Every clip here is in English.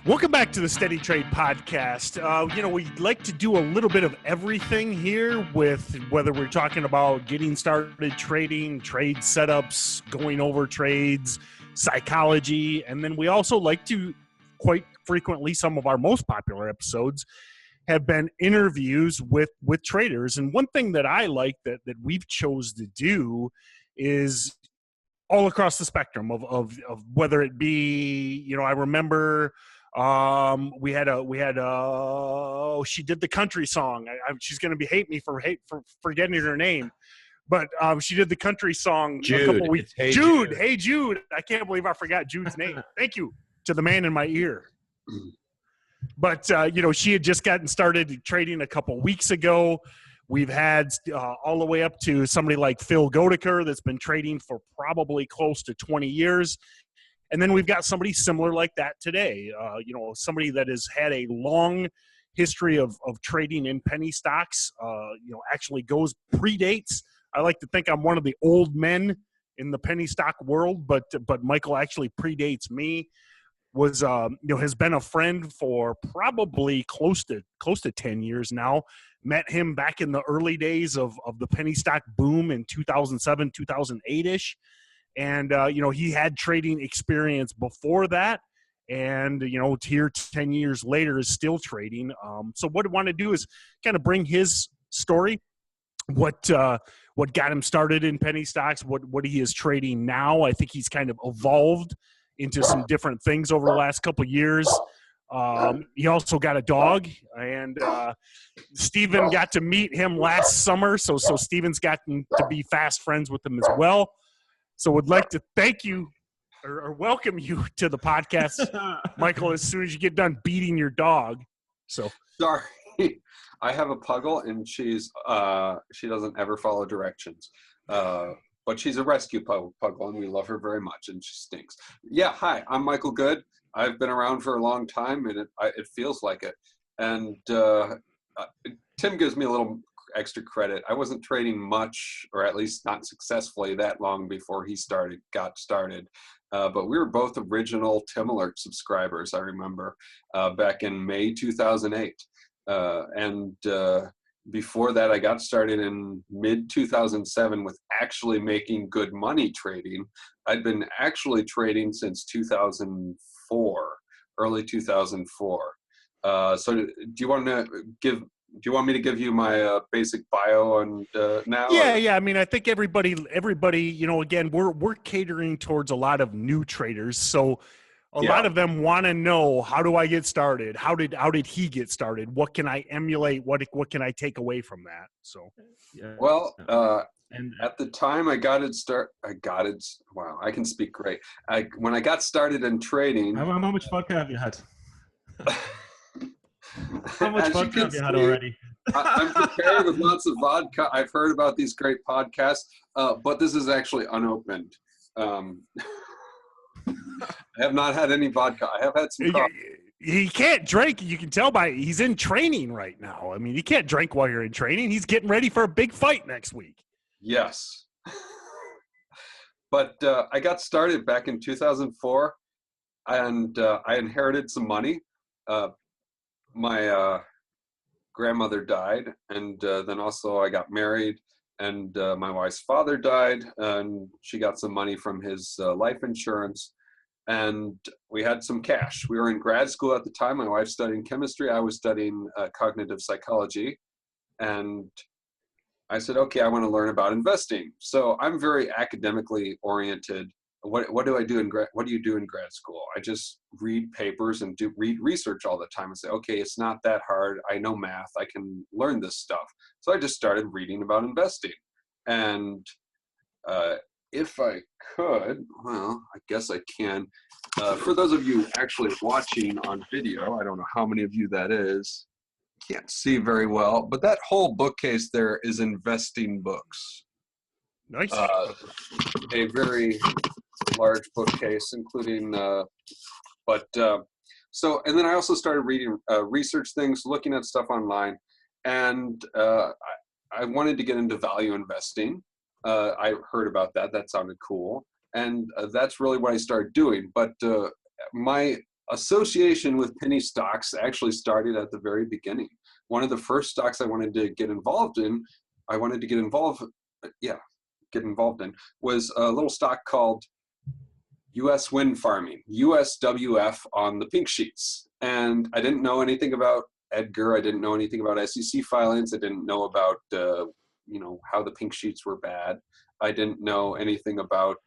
Welcome back to the Steady Trade podcast. We like to do a little bit of everything here with whether we're talking about getting started trading, trade setups, going over trades, psychology, and then we also like to quite frequently, some of our most popular episodes have been interviews with traders. And one thing that I like that we've chose to do is all across the spectrum of whether it be, I remember she did the country song. She's going to hate me for forgetting her name, but she did the country song Jude. A couple weeks. Hey Jude. Hey Jude. I can't believe I forgot Jude's name. Thank you to the man in my ear. But she had just gotten started trading a couple weeks ago. We've had all the way up to somebody like Phil Goode that's been trading for probably close to 20 years. And then we've got somebody similar like that today, somebody that has had a long history of trading in penny stocks, actually predates. I like to think I'm one of the old men in the penny stock world, but Michael actually predates me. Has been a friend for probably close to 10 years now. Met him back in the early days of the penny stock boom in 2007, 2008-ish. And, he had trading experience before that. And, here 10 years later is still trading. So what I want to do is kind of bring his story, what got him started in penny stocks, what he is trading now. I think he's kind of evolved into some different things over the last couple of years. He also got a dog, and Steven got to meet him last summer. So Steven's gotten to be fast friends with him as well. So would like to thank you or welcome you to the podcast, Michael, as soon as you get done beating your dog. So sorry. I have a puggle, and she doesn't ever follow directions. But she's a rescue puggle, and we love her very much, and she stinks. Yeah, hi, I'm Michael Goode. I've been around for a long time, and it feels like it. And Tim gives me a little extra credit. I wasn't trading much, or at least not successfully, that long before he got started. But we were both original Tim Alert subscribers, I remember, back in May 2008. Before that, I got started in mid-2007 with actually making good money trading. I'd been actually trading since 2004, early 2004. So do you want me to give you my basic bio and now? Yeah. I mean, I think everybody, again, we're catering towards a lot of new traders. So a lot of them want to know, how do I get started? How did he get started? What can I emulate? What can I take away from that? So, well, and at the time I can speak great. When I got started in trading. How much vodka have you had? How much vodka have you had already? I'm prepared with lots of vodka. I've heard about these great podcasts, but this is actually unopened. I have not had any vodka. I have had some coffee. He can't drink. You can tell he's in training right now. I mean, he can't drink while you're in training. He's getting ready for a big fight next week. Yes. But I got started back in 2004, and I inherited some money. My grandmother died, and then also I got married, and my wife's father died, and she got some money from his life insurance, and we had some cash. We were in grad school at the time. My wife's studying chemistry. I was studying cognitive psychology, and I said, okay, I want to learn about investing. So I'm very academically oriented. What do I do what do you do in grad school? I just read papers and read research all the time and say, okay, it's not that hard. I know math. I can learn this stuff. So I just started reading about investing. And if I could, well, I guess I can. For those of you actually watching on video, I don't know how many of you that is. Can't see very well, but that whole bookcase there is investing books. Nice. A very large bookcase, including, and then I also started reading research things, looking at stuff online, and I wanted to get into value investing. I heard about that. That sounded cool. And that's really what I started doing. But my association with penny stocks actually started at the very beginning. One of the first stocks I wanted to get involved in, was a little stock called U.S. wind farming, USWF, on the pink sheets. And I didn't know anything about Edgar. I didn't know anything about SEC filings. I didn't know about, how the pink sheets were bad. I didn't know anything about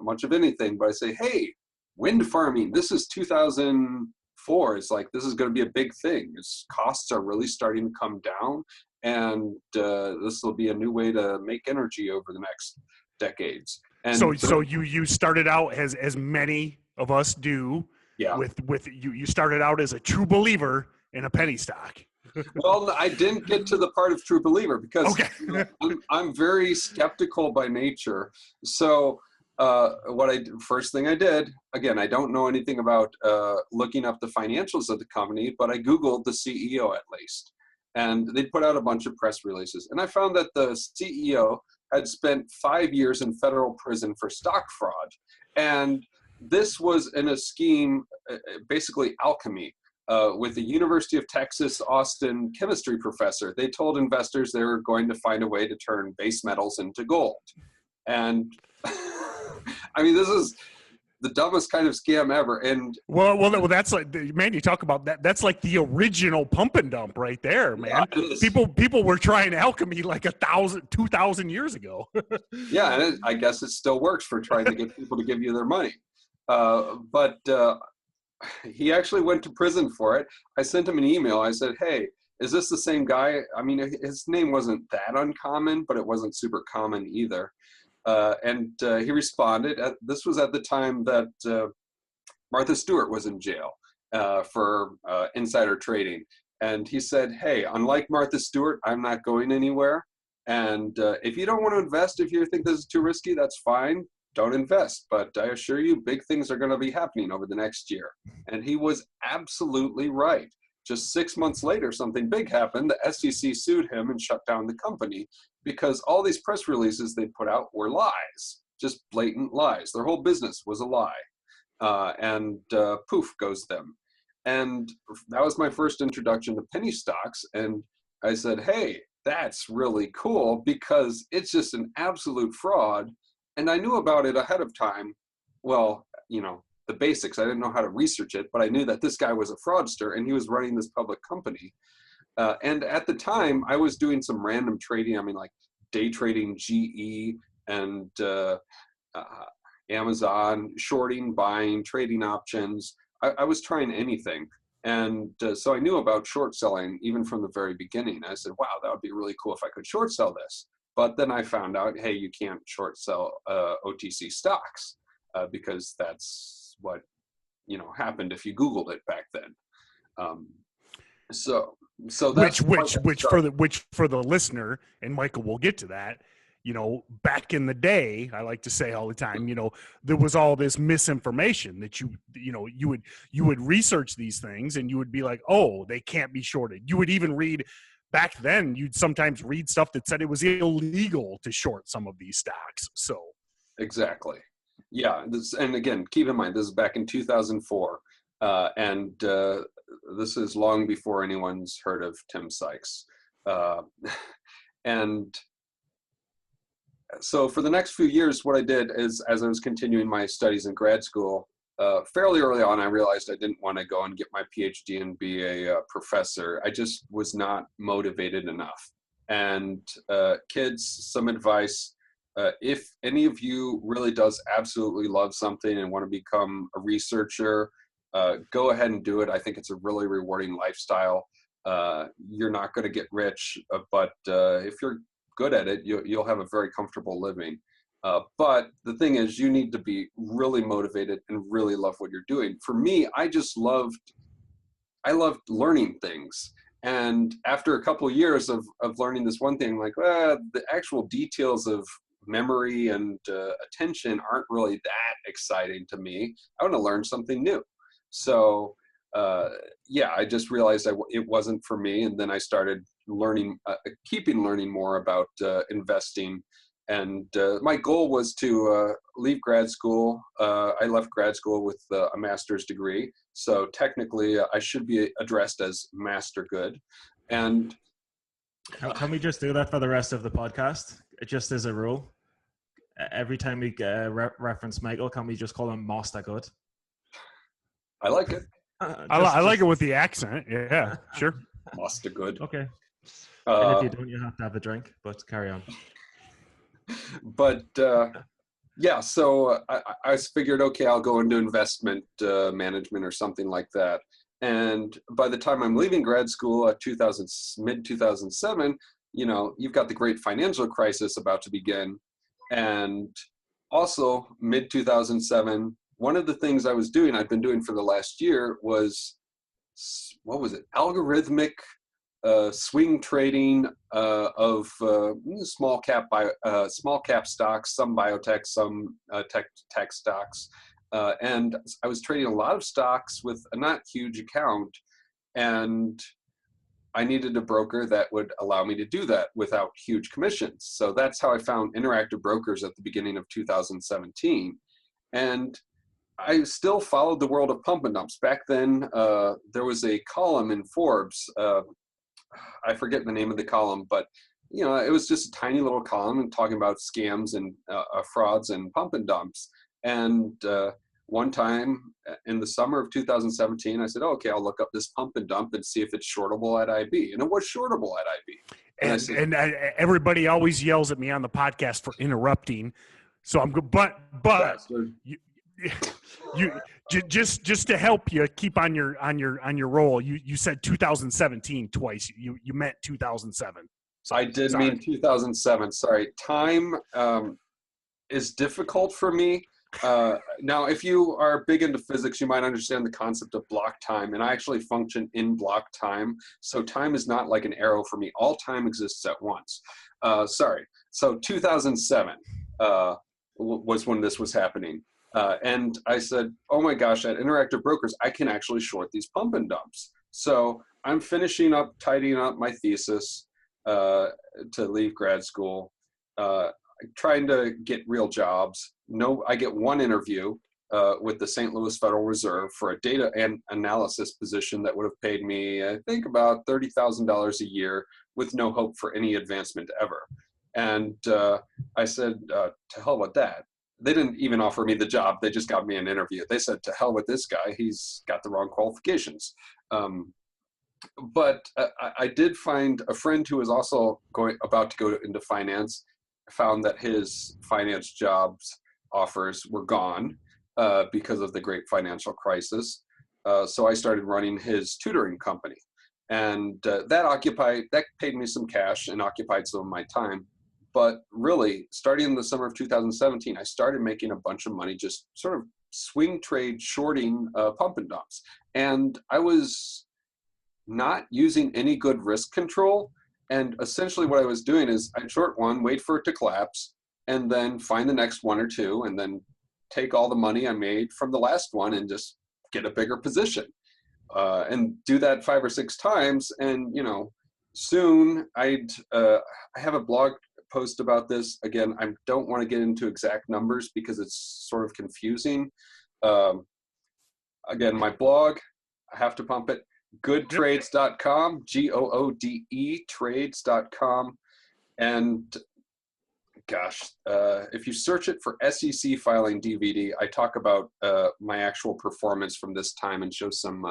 much of anything, but I say, hey, wind farming, this is 2004. It's like, this is going to be a big thing. Its costs are really starting to come down, and this will be a new way to make energy over the next decades. And so you started out as many of us do. Yeah. With you started out as a true believer in a penny stock. Well, I didn't get to the part of true believer because okay. I'm very skeptical by nature. So first thing I did, again, I don't know anything about looking up the financials of the company, but I Googled the CEO at least. And they put out a bunch of press releases. And I found that the CEO had spent 5 years in federal prison for stock fraud. And this was in a scheme, basically alchemy, with the University of Texas Austin chemistry professor. They told investors they were going to find a way to turn base metals into gold. And I mean, this is the dumbest kind of scam ever. And well, that's like, man, you talk about that. That's like the original pump and dump right there, man. Yeah, people were trying alchemy like 2,000 years ago. Yeah, and I guess it still works for trying to get people to give you their money. But he actually went to prison for it. I sent him an email. I said, hey, is this the same guy? I mean, his name wasn't that uncommon, but it wasn't super common either. And he responded. This was at the time that Martha Stewart was in jail for insider trading. And he said, hey, unlike Martha Stewart, I'm not going anywhere. And if you don't want to invest, if you think this is too risky, that's fine. Don't invest. But I assure you, big things are going to be happening over the next year. And he was absolutely right. Just 6 months later, something big happened. The SEC sued him and shut down the company because all these press releases they put out were lies, just blatant lies. Their whole business was a lie. And poof goes them. And that was my first introduction to penny stocks. And I said, hey, that's really cool because it's just an absolute fraud. And I knew about it ahead of time. Well, the basics. I didn't know how to research it, but I knew that this guy was a fraudster and he was running this public company. And at the time, I was doing some random trading. I mean, like day trading GE and Amazon, shorting, buying, trading options. I was trying anything. And so I knew about short selling even from the very beginning. I said, wow, that would be really cool if I could short sell this. But then I found out, hey, you can't short sell OTC stocks because that's what happened if you Googled it back then. So that's which for the listener, and Michael will get to that. Back in the day, I like to say all the time, there was all this misinformation that you would research these things and you would be like, oh, they can't be shorted. You would even read. Back then, you'd sometimes read stuff that said it was illegal to short some of these stocks. So exactly, yeah. And again, keep in mind this is back in 2004, and this is long before anyone's heard of Tim Sykes. And so for the next few years, what I did is, as I was continuing my studies in grad school, fairly early on, I realized I didn't want to go and get my PhD and be a professor. I just was not motivated enough. And kids, some advice, if any of you really does absolutely love something and want to become a researcher, go ahead and do it. I think it's a really rewarding lifestyle. You're not going to get rich, but if you're good at it, you'll have a very comfortable living. But the thing is, you need to be really motivated and really love what you're doing. For me, I loved learning things. And after a couple of years of learning this one thing, like, well, the actual details of memory and attention aren't really that exciting to me. I want to learn something new. So, I just realized it wasn't for me. And then I started learning, keeping learning more about investing. And my goal was to leave grad school. I left grad school with a master's degree. So technically, I should be addressed as Master Goode. And can we just do that for the rest of the podcast? Just as a rule. Every time we reference Michael, can we just call him Master Goode? I like it. I like it with the accent. Yeah, sure. Master Goode. Okay. And if you don't, you have to have a drink, but carry on. But yeah, so I figured, okay, I'll go into investment management or something like that. And by the time I'm leaving grad school at mid 2007, you've got the great financial crisis about to begin. And also mid 2007, one of the things I'd been doing for the last year was, what was it? Algorithmic swing trading of small cap stocks, some biotech, some tech stocks, and I was trading a lot of stocks with a not huge account, and I needed a broker that would allow me to do that without huge commissions. So that's how I found Interactive Brokers at the beginning of 2017, and I still followed the world of pump and dumps. Back then, there was a column in Forbes. I forget the name of the column, but it was just a tiny little column talking about scams and frauds and pump and dumps. And one time in the summer of 2017, I said, okay, I'll look up this pump and dump and see if it's shortable at IB. And it was shortable at IB. And everybody always yells at me on the podcast for interrupting. So I'm good, but you just to help you keep on your roll. You said 2017 twice. You meant 2007. So, I did mean 2007. Sorry. Time is difficult for me. Now, if you are big into physics, you might understand the concept of block time, and I actually function in block time. So time is not like an arrow for me. All time exists at once. Sorry. So 2007 was when this was happening. And I said, oh my gosh, at Interactive Brokers, I can actually short these pump and dumps. So I'm finishing up, tidying up my thesis to leave grad school, trying to get real jobs. I get one interview with the St. Louis Federal Reserve for a data and analysis position that would have paid me, I think, about $30,000 a year with no hope for any advancement ever. And I said, to hell with that. They didn't even offer me the job. They just got me an interview. They said, to hell with this guy. He's got the wrong qualifications. But I did find a friend who was also about to go into finance, found that his finance jobs offers were gone because of the great financial crisis. So I started running his tutoring company. And that paid me some cash and occupied some of my time. But really, starting in the summer of 2017, I started making a bunch of money just sort of swing trade shorting pump and dumps. And I was not using any good risk control. And essentially what I was doing is I'd short one, wait for it to collapse, and then find the next one or two, and then take all the money I made from the last one and just get a bigger position. And do that 5 or 6 times. And, soon I have a blog post about this. Again, I don't want to get into exact numbers because it's sort of confusing. Again, my blog, I have to pump it, goodetrades.com, GOODE trades.com. And gosh, if you search it for SEC filing DVD, I talk about my actual performance from this time and show some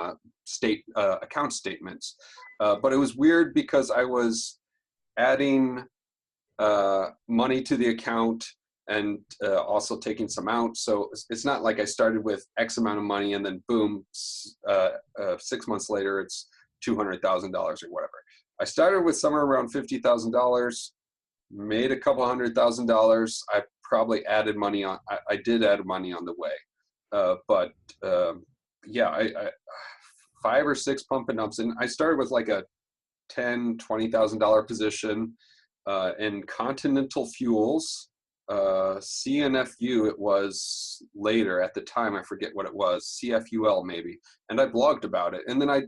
account statements. But it was weird because I was adding money to the account and also taking some out. So it's not like I started with X amount of money and then boom, 6 months later, it's $200,000 or whatever. I started with somewhere around $50,000, made a couple $100,000. I probably added money on, I did add money on the way. But yeah, I 5 or 6 pump and dumps. And I started with like a $10,000, $20,000 position in Continental Fuels, CNFU it was later. At the time, I forget what it was, CFUL maybe, and I blogged about it. And then I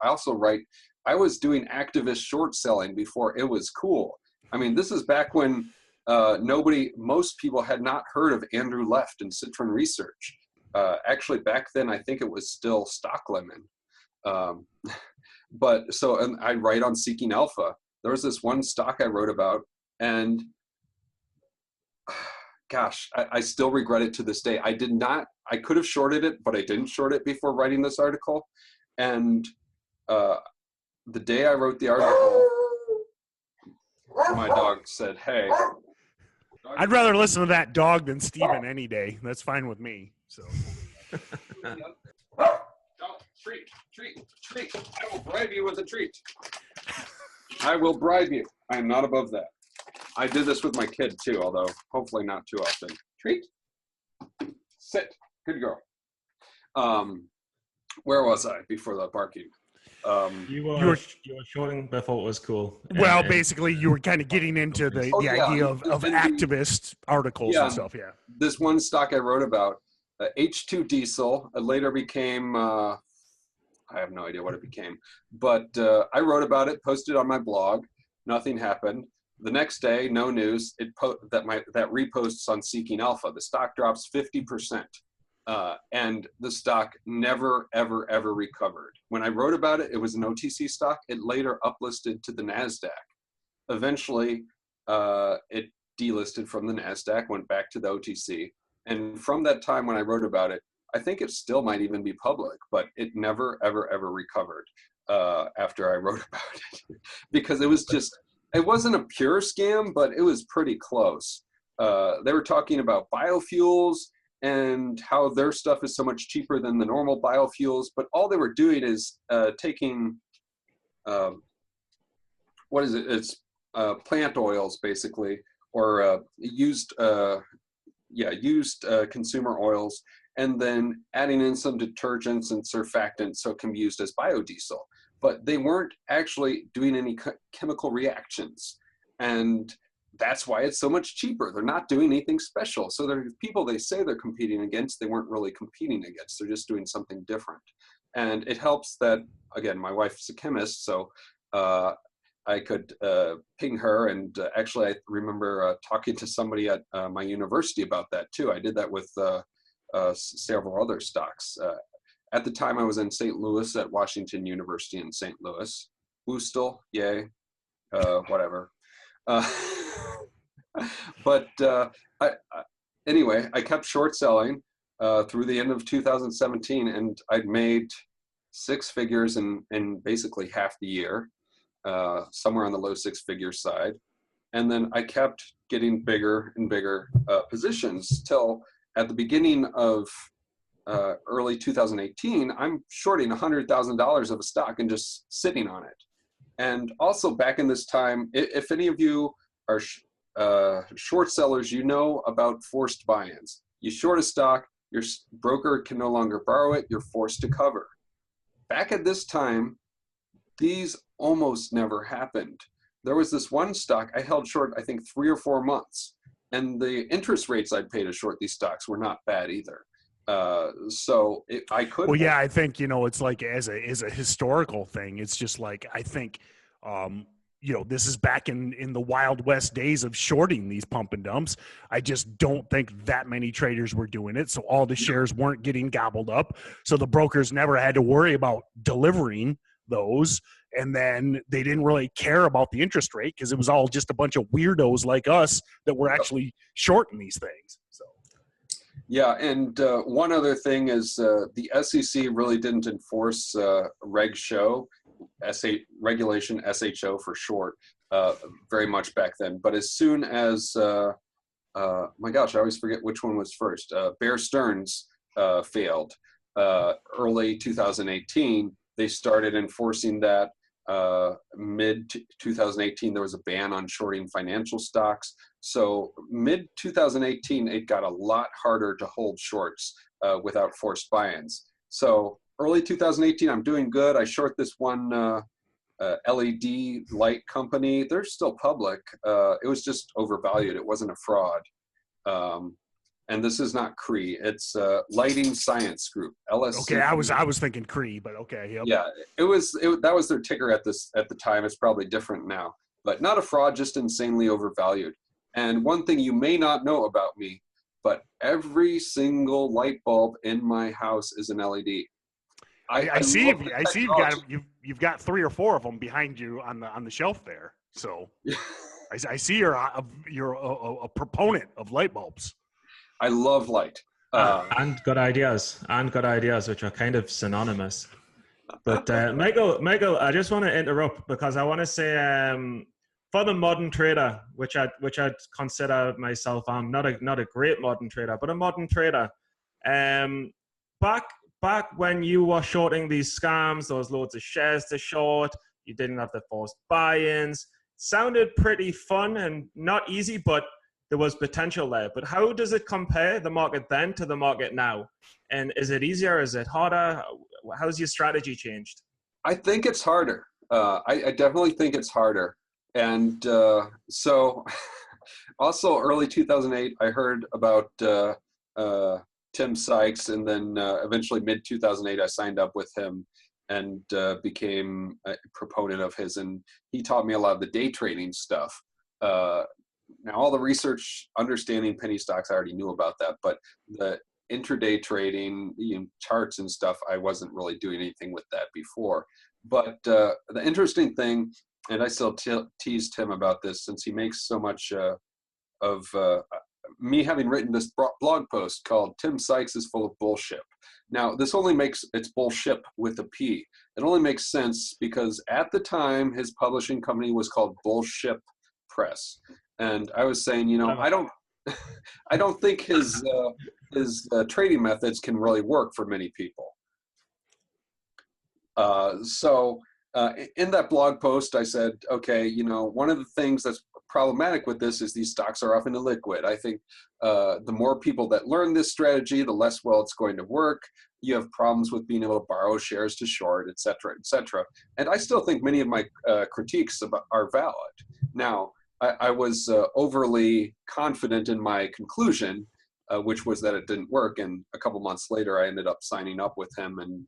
also write, I was doing activist short selling before it was cool. I mean, this is back when most people had not heard of Andrew Left and Citron Research. Actually, back then, I think it was still Stock Lemon. And I write on Seeking Alpha. There was this one stock I wrote about, and gosh, I still regret it to this day. I could have shorted it, but I didn't short it before writing this article. And the day I wrote the article, my dog said, "Hey." I'd rather listen to that dog than Steven any day. That's fine with me. So. Treat. I will bribe you with a treat. I will bribe you. I am not above that. I did this with my kid too, although hopefully not too often. Treat. Sit. Good girl. Where was I before the barking? You were shorting before it was cool. Well, basically, you were kind of getting into the idea of activist articles and stuff. Yeah. This one stock I wrote about, H2 Diesel, later became, I have no idea what it became, but I wrote about it, posted on my blog. Nothing happened. The next day, no news. That reposts on Seeking Alpha. The stock drops 50%. And the stock never, ever, ever recovered. When I wrote about it, it was an OTC stock. It later uplisted to the NASDAQ. Eventually, it delisted from the NASDAQ, went back to the OTC. And from that time when I wrote about it, I think it still might even be public, but it never, ever, ever recovered after I wrote about it. Because it wasn't a pure scam, but it was pretty close. They were talking about biofuels and how their stuff is so much cheaper than the normal biofuels, but all they were doing is taking, It's plant oils basically, or used consumer oils, and then adding in some detergents and surfactants so it can be used as biodiesel. But they weren't actually doing any chemical reactions. And that's why it's so much cheaper. They're not doing anything special. So the people they say they're competing against, they weren't really competing against. They're just doing something different. And it helps that, again, my wife's a chemist, so I could ping her. And actually, I remember talking to somebody at my university about that too. I did that with several other stocks. At the time, I was in St. Louis at Washington University in St. Louis. Boostle, yay, whatever. Anyway, I kept short selling through the end of 2017, and I'd made six figures in basically half the year, somewhere on the low six-figure side. And then I kept getting bigger and bigger positions till at the beginning of early 2018, I'm shorting $100,000 of a stock and just sitting on it. And also back in this time, if any of you are short sellers, you know about forced buy-ins. You short a stock, your broker can no longer borrow it, you're forced to cover. Back at this time, these almost never happened. There was this one stock I held short, I think 3 or 4 months, and the interest rates I'd pay to short these stocks were not bad either. I could. Well, yeah, I think, it's like as a historical thing, it's just like, I think, this is back in the Wild West days of shorting these pump and dumps. I just don't think that many traders were doing it. So all the shares weren't getting gobbled up. So the brokers never had to worry about delivering those. And then they didn't really care about the interest rate because it was all just a bunch of weirdos like us that were actually shorting these things. So. Yeah, and one other thing is the SEC really didn't enforce regulation SHO for short very much back then. But as soon as, my gosh, I always forget which one was first. Bear Stearns failed early 2018. They started enforcing that. Mid 2018, there was a ban on shorting financial stocks. So mid 2018, it got a lot harder to hold shorts without forced buy-ins. So early 2018, I'm doing good. I short this one LED light company. They're still public. It was just overvalued. It wasn't a fraud. And this is not CRE. It's Lighting Science Group, LSC. Okay, I was thinking CRE, but okay. Yep. Yeah, that was their ticker at the time. It's probably different now, but not a fraud, just insanely overvalued. And one thing you may not know about me, but every single light bulb in my house is an LED. I see. love the I see. technology. You've got 3 or 4 of them behind you on the shelf there. So I see you're a proponent of light bulbs. I love light. And good ideas, which are kind of synonymous. But Michael, I just want to interrupt because I want to say, for the modern trader, which I'd consider myself, I'm not a great modern trader, but a modern trader. Back when you were shorting these scams, there was loads of shares to short. You didn't have the forced buy-ins. Sounded pretty fun and not easy, but there was potential there. But how does it compare, the market then to the market now? And is it easier? Is it harder? How's your strategy changed? I think it's harder. I definitely think it's harder. And so also early 2008, I heard about Tim Sykes, and then eventually mid 2008, I signed up with him and became a proponent of his. And he taught me a lot of the day trading stuff. Now, all the research, understanding penny stocks, I already knew about that, but the intraday trading, charts and stuff, I wasn't really doing anything with that before. But the interesting thing, and I still tease Tim about this, since he makes so much of me having written this blog post called "Tim Sykes is full of bullshit." Now, this only makes, it's bullshit with a P. It only makes sense because at the time, his publishing company was called Bullshit Press. And I was saying, I don't think his trading methods can really work for many people. So in that blog post, I said, okay, one of the things that's problematic with this is these stocks are often illiquid. I think the more people that learn this strategy, the less well it's going to work. You have problems with being able to borrow shares to short, et cetera, et cetera. And I still think many of my critiques are valid. Now, I was overly confident in my conclusion, which was that it didn't work. And a couple months later, I ended up signing up with him, and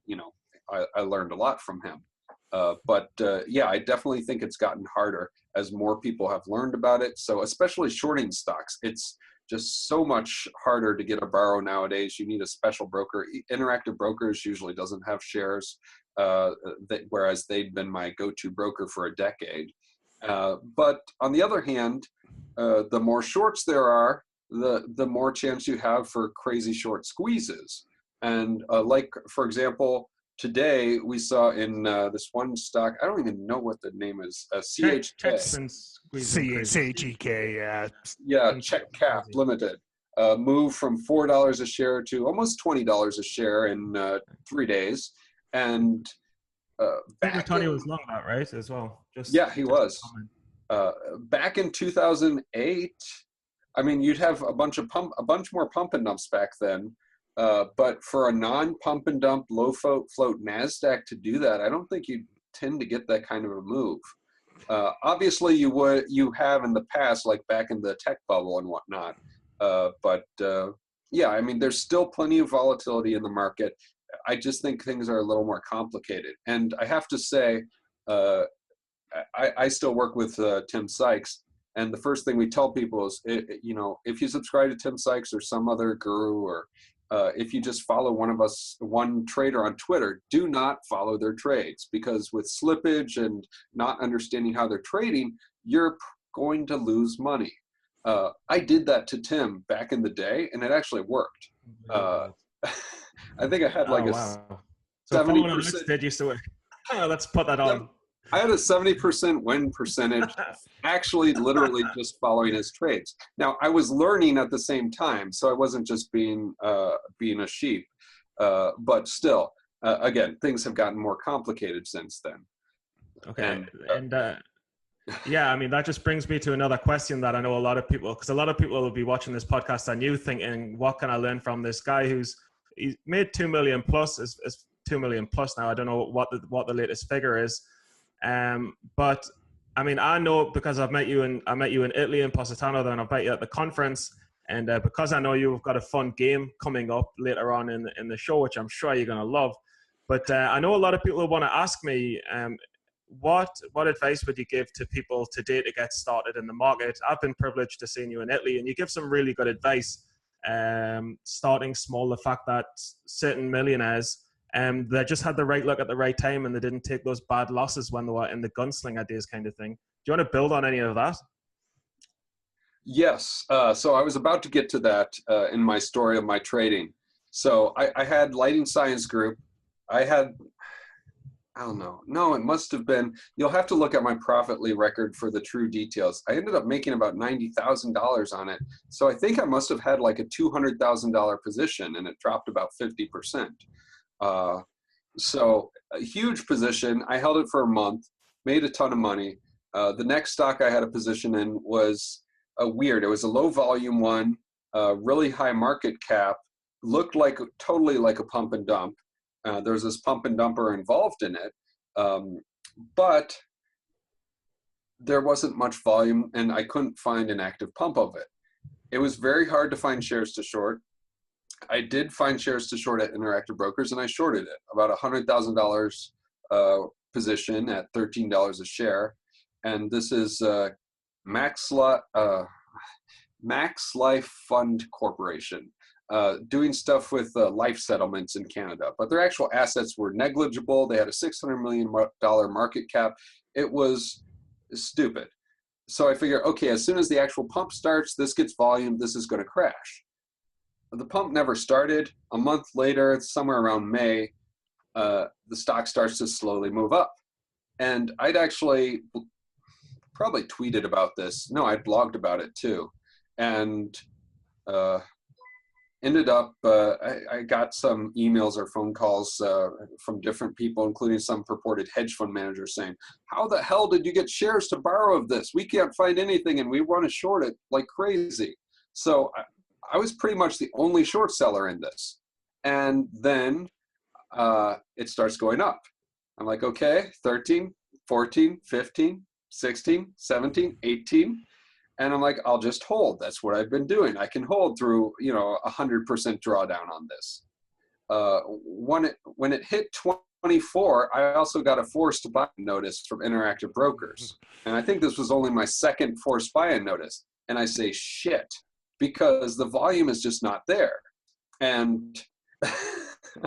I learned a lot from him. But I definitely think it's gotten harder as more people have learned about it. So especially shorting stocks, it's just so much harder to get a borrow nowadays. You need a special broker. Interactive Brokers usually doesn't have shares, whereas they'd been my go-to broker for a decade. But on the other hand, the more shorts there are, the more chance you have for crazy short squeezes. And like, for example, today we saw in this one stock, I don't even know what the name is, CHK. CHEK, yeah. Yeah, Check Cap Limited. Moved from $4 a share to almost $20 a share in 3 days. And Tony was long that, right, as well? He was. Back in 2008, I mean, you'd have a bunch more pump and dumps back then. But for a non-pump and dump, low float NASDAQ to do that, I don't think you tend to get that kind of a move. Obviously, you have in the past, like back in the tech bubble and whatnot. I mean, there's still plenty of volatility in the market. I just think things are a little more complicated. And I have to say, I still work with Tim Sykes. And the first thing we tell people is, if you subscribe to Tim Sykes or some other guru, or if you just follow one trader on Twitter, do not follow their trades, because with slippage and not understanding how they're trading, you're going to lose money. I did that to Tim back in the day, and it actually worked. I think I had like 70%. Did used to work. Let's put that on. I had a 70% win percentage, actually literally just following his trades. Now, I was learning at the same time, so I wasn't just being a sheep. But still, again, things have gotten more complicated since then. Okay. I mean, that just brings me to another question that I know a lot of people, because a lot of people will be watching this podcast on you thinking, what can I learn from this guy he's made 2 million plus, is 2 million plus now. I don't know what the latest figure is. But I mean, I know because I met you in Italy in Positano, then I met you at the conference, and because I know you've got a fun game coming up later on in the show, which I'm sure you're going to love. But I know a lot of people want to ask me, what advice would you give to people today to get started in the market? I've been privileged to see you in Italy, and you give some really good advice. Starting small, the fact that certain millionaires, they just had the right look at the right time, and they didn't take those bad losses when they were in the gunslinger days, kind of thing. Do you want to build on any of that? Yes. So I was about to get to that in my story of my trading. So I had Lighting Science Group. I don't know. No, it must have been. You'll have to look at my Profitly record for the true details. I ended up making about $90,000 on it. So I think I must have had like a $200,000 position, and it dropped about 50%. So a huge position. I held it for a month, made a ton of money. The next stock I had a position in was weird. It was a low volume one, really high market cap, looked like totally like a pump and dump. There's this pump and dumper involved in it, but there wasn't much volume, and I couldn't find an active pump of it. It was very hard to find shares to short. I did find shares to short at Interactive Brokers, and I shorted it, about $100,000 position at $13 a share. And this is Max Life Fund Corporation. Doing stuff with life settlements in Canada, but their actual assets were negligible. They had a $600 million market cap. It was stupid. So I figured, okay, as soon as the actual pump starts, this gets volume, this is going to crash. The pump never started. A month later, somewhere around May, the stock starts to slowly move up. And I'd actually probably tweeted about this. No, I blogged about it too. And ended up, I got some emails or phone calls from different people, including some purported hedge fund managers saying, how the hell did you get shares to borrow of this? We can't find anything and we want to short it like crazy. So I was pretty much the only short seller in this. And then it starts going up. I'm like, okay, 13, 14, 15, 16, 17, 18. And I'm like, I'll just hold. That's what I've been doing. I can hold through, 100% drawdown on this. When it hit 24, I also got a forced buy notice from Interactive Brokers. And I think this was only my second forced buy-in notice. And I say, shit, because the volume is just not there. And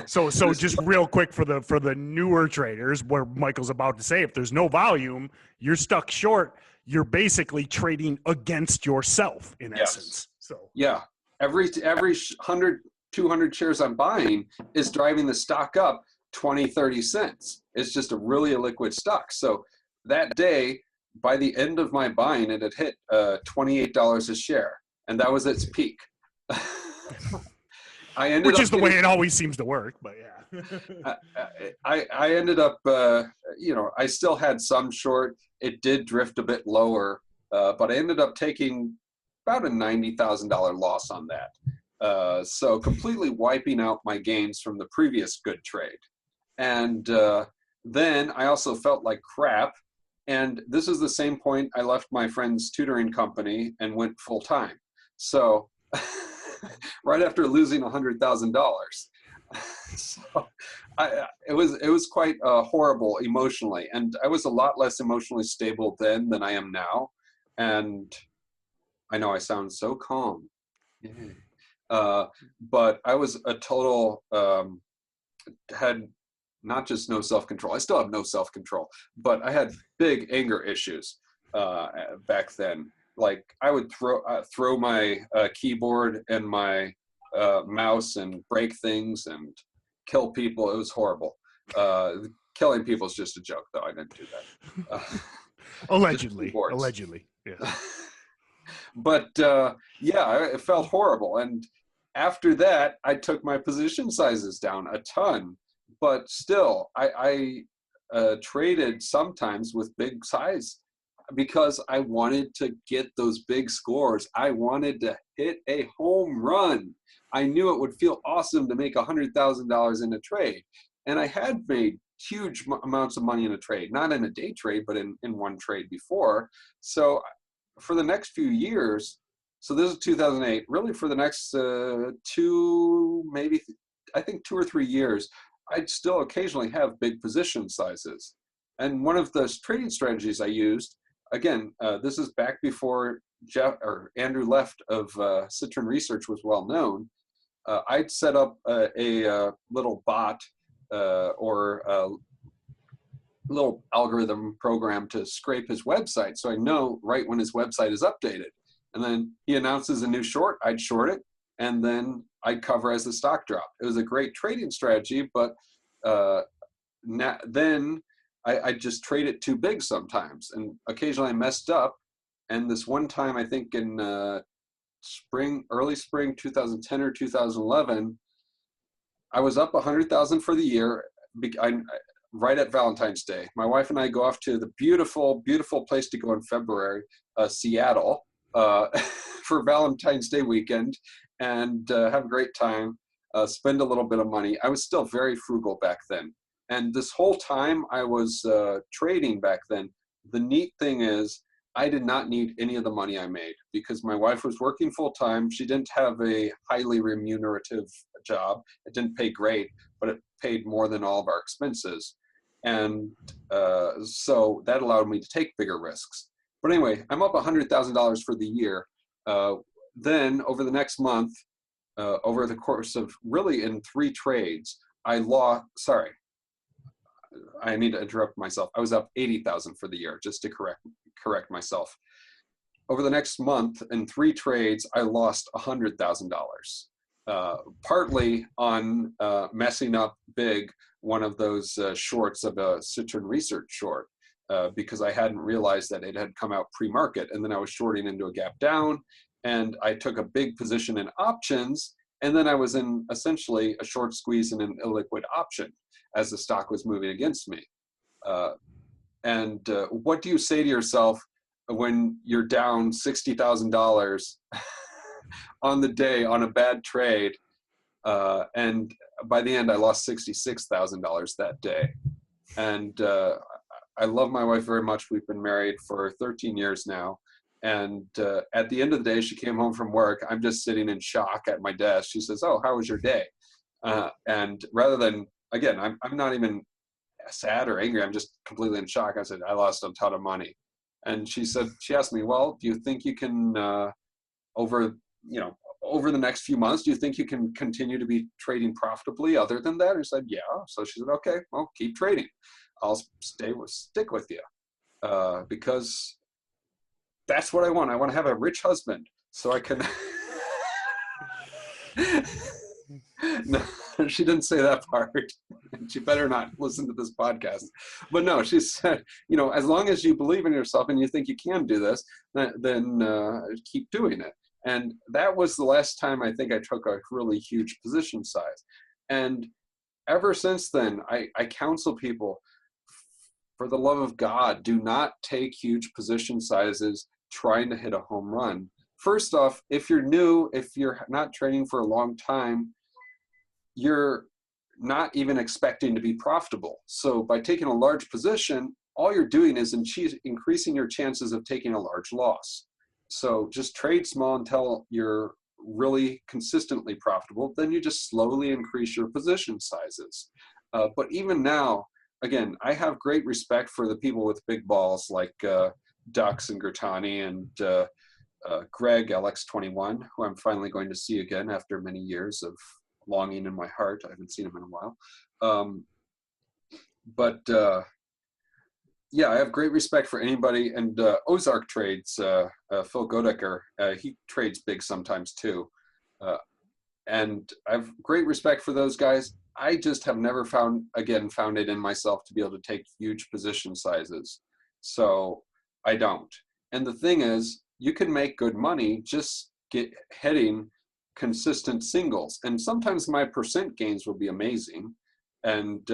so just real quick for the newer traders, where Michael's about to say, if there's no volume, you're stuck short. You're basically trading against yourself in essence. So yeah, every 100, 200 shares I'm buying is driving the stock up 20, 30 cents. It's just a really illiquid stock. So that day, by the end of my buying, it had hit $28 a share, and that was its peak. Which is the way it always seems to work, but yeah. I ended up, I still had some short. It did drift a bit lower, but I ended up taking about a $90,000 loss on that. So completely wiping out my gains from the previous good trade. And then I also felt like crap. And this is the same point I left my friend's tutoring company and went full time. So right after losing $100,000. So it was quite horrible emotionally, and I was a lot less emotionally stable then than I am now. And I know I sound so calm, but I was a total had not just no self-control. I still have no self-control, but I had big anger issues back then. Like I would throw my keyboard and my mouse and break things and kill people. It was horrible. Killing people is just a joke, though. I didn't do that. Allegedly, yeah. But it felt horrible. And after that, I took my position sizes down a ton. But still, I traded sometimes with big size, because I wanted to get those big scores. I wanted to hit a home run. I knew it would feel awesome to make $100,000 in a trade. And I had made huge amounts of money in a trade, not in a day trade, but in one trade before. So for the next few years, so this is 2008, really for the next 2 or 3 years, I'd still occasionally have big position sizes. And one of the trading strategies I used, again, this is back before Andrew left of Citron Research was well known. I'd set up a little bot or a little algorithm program to scrape his website, so I know right when his website is updated. And then he announces a new short, I'd short it, and then I'd cover as the stock dropped. It was a great trading strategy, but then I just trade it too big sometimes, and occasionally I messed up. And this one time, I think in early spring 2010 or 2011, I was up 100,000 for the year. Right at Valentine's Day, my wife and I go off to the beautiful, beautiful place to go in February, Seattle, for Valentine's Day weekend, and have a great time, spend a little bit of money. I was still very frugal back then. And this whole time I was trading back then, the neat thing is I did not need any of the money I made because my wife was working full time. She didn't have a highly remunerative job. It didn't pay great, but it paid more than all of our expenses. And so that allowed me to take bigger risks. But anyway, I'm up $100,000 for the year. Then over the next month, over the course of really in 3 trades, I need to interrupt myself. I was up 80,000 for the year, just to correct myself. Over the next month, in 3 trades, I lost $100,000. Partly on messing up big one of those shorts of a Citron Research short because I hadn't realized that it had come out pre-market, and then I was shorting into a gap down, and I took a big position in options, and then I was in essentially a short squeeze in an illiquid option as the stock was moving against me. What do you say to yourself when you're down $60,000 on the day on a bad trade? And by the end, I lost $66,000 that day. And I love my wife very much. We've been married for 13 years now. And at the end of the day, she came home from work. I'm just sitting in shock at my desk. She says, "Oh, how was your day?" And rather than, again, I'm not even sad or angry. I'm just completely in shock. I said, "I lost a ton of money." And she asked me, "Well, do you think you can, over the next few months, do you think you can continue to be trading profitably other than that?" I said, "Yeah." So she said, "Okay, well, keep trading. I'll stick with you because that's what I want. I want to have a rich husband so I can." No, she didn't say that part. She better not listen to this podcast. But no, she said, as long as you believe in yourself and you think you can do this, then keep doing it. And that was the last time I think I took a really huge position size. And ever since then, I counsel people, for the love of God, do not take huge position sizes trying to hit a home run. First off, if you're new, if you're not trading for a long time, you're not even expecting to be profitable. So by taking a large position, all you're doing is increasing your chances of taking a large loss. So just trade small until you're really consistently profitable. Then you just slowly increase your position sizes. But even now, again, I have great respect for the people with big balls like Dux and Gertani and Greg LX21, who I'm finally going to see again after many years of longing in my heart. I haven't seen him in a while. Yeah, I have great respect for anybody. And Ozark trades, Phil Godecker, he trades big sometimes too. And I have great respect for those guys. I just have never found it in myself to be able to take huge position sizes. So I don't. And the thing is, you can make good money just hitting consistent singles. And sometimes my percent gains will be amazing. And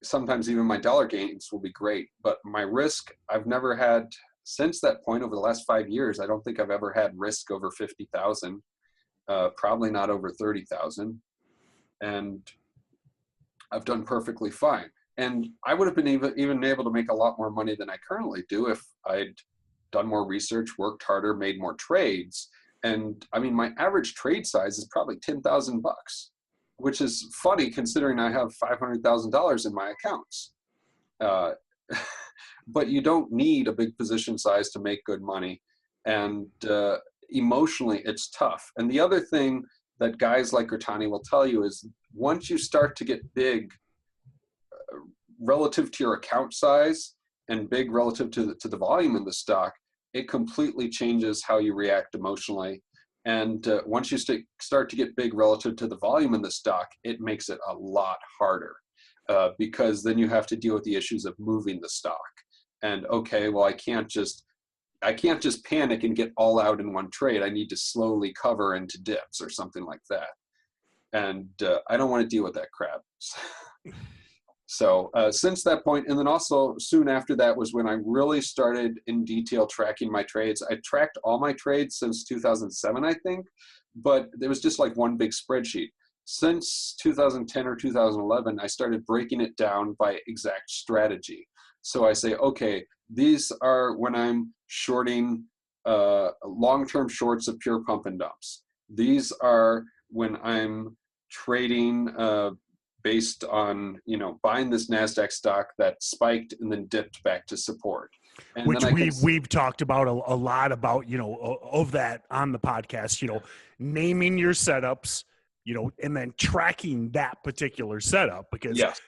sometimes even my dollar gains will be great. But my risk, I've never had, since that point over the last 5 years, I don't think I've ever had risk over 50,000, probably not over 30,000. And I've done perfectly fine. And I would have been even able to make a lot more money than I currently do if I'd done more research, worked harder, made more trades. And I mean, my average trade size is probably $10,000, which is funny considering I have $500,000 in my accounts. but you don't need a big position size to make good money. And emotionally, it's tough. And the other thing that guys like Rotani will tell you is once you start to get big relative to your account size and big relative to the volume in the stock, it completely changes how you react emotionally. And once you start to get big relative to the volume in the stock, it makes it a lot harder because then you have to deal with the issues of moving the stock. And okay, well, I can't just panic and get all out in one trade. I need to slowly cover into dips or something like that. And I don't want to deal with that crap. So since that point, and then also soon after that was when I really started in detail tracking my trades. I tracked all my trades since 2007, I think, but it was just like one big spreadsheet. Since 2010 or 2011, I started breaking it down by exact strategy. So I say, okay, these are when I'm shorting long-term shorts of pure pump and dumps. These are when I'm trading based on, buying this NASDAQ stock that spiked and then dipped back to support. And which we've talked about a lot about, of that on the podcast, naming your setups, and then tracking that particular setup because yes.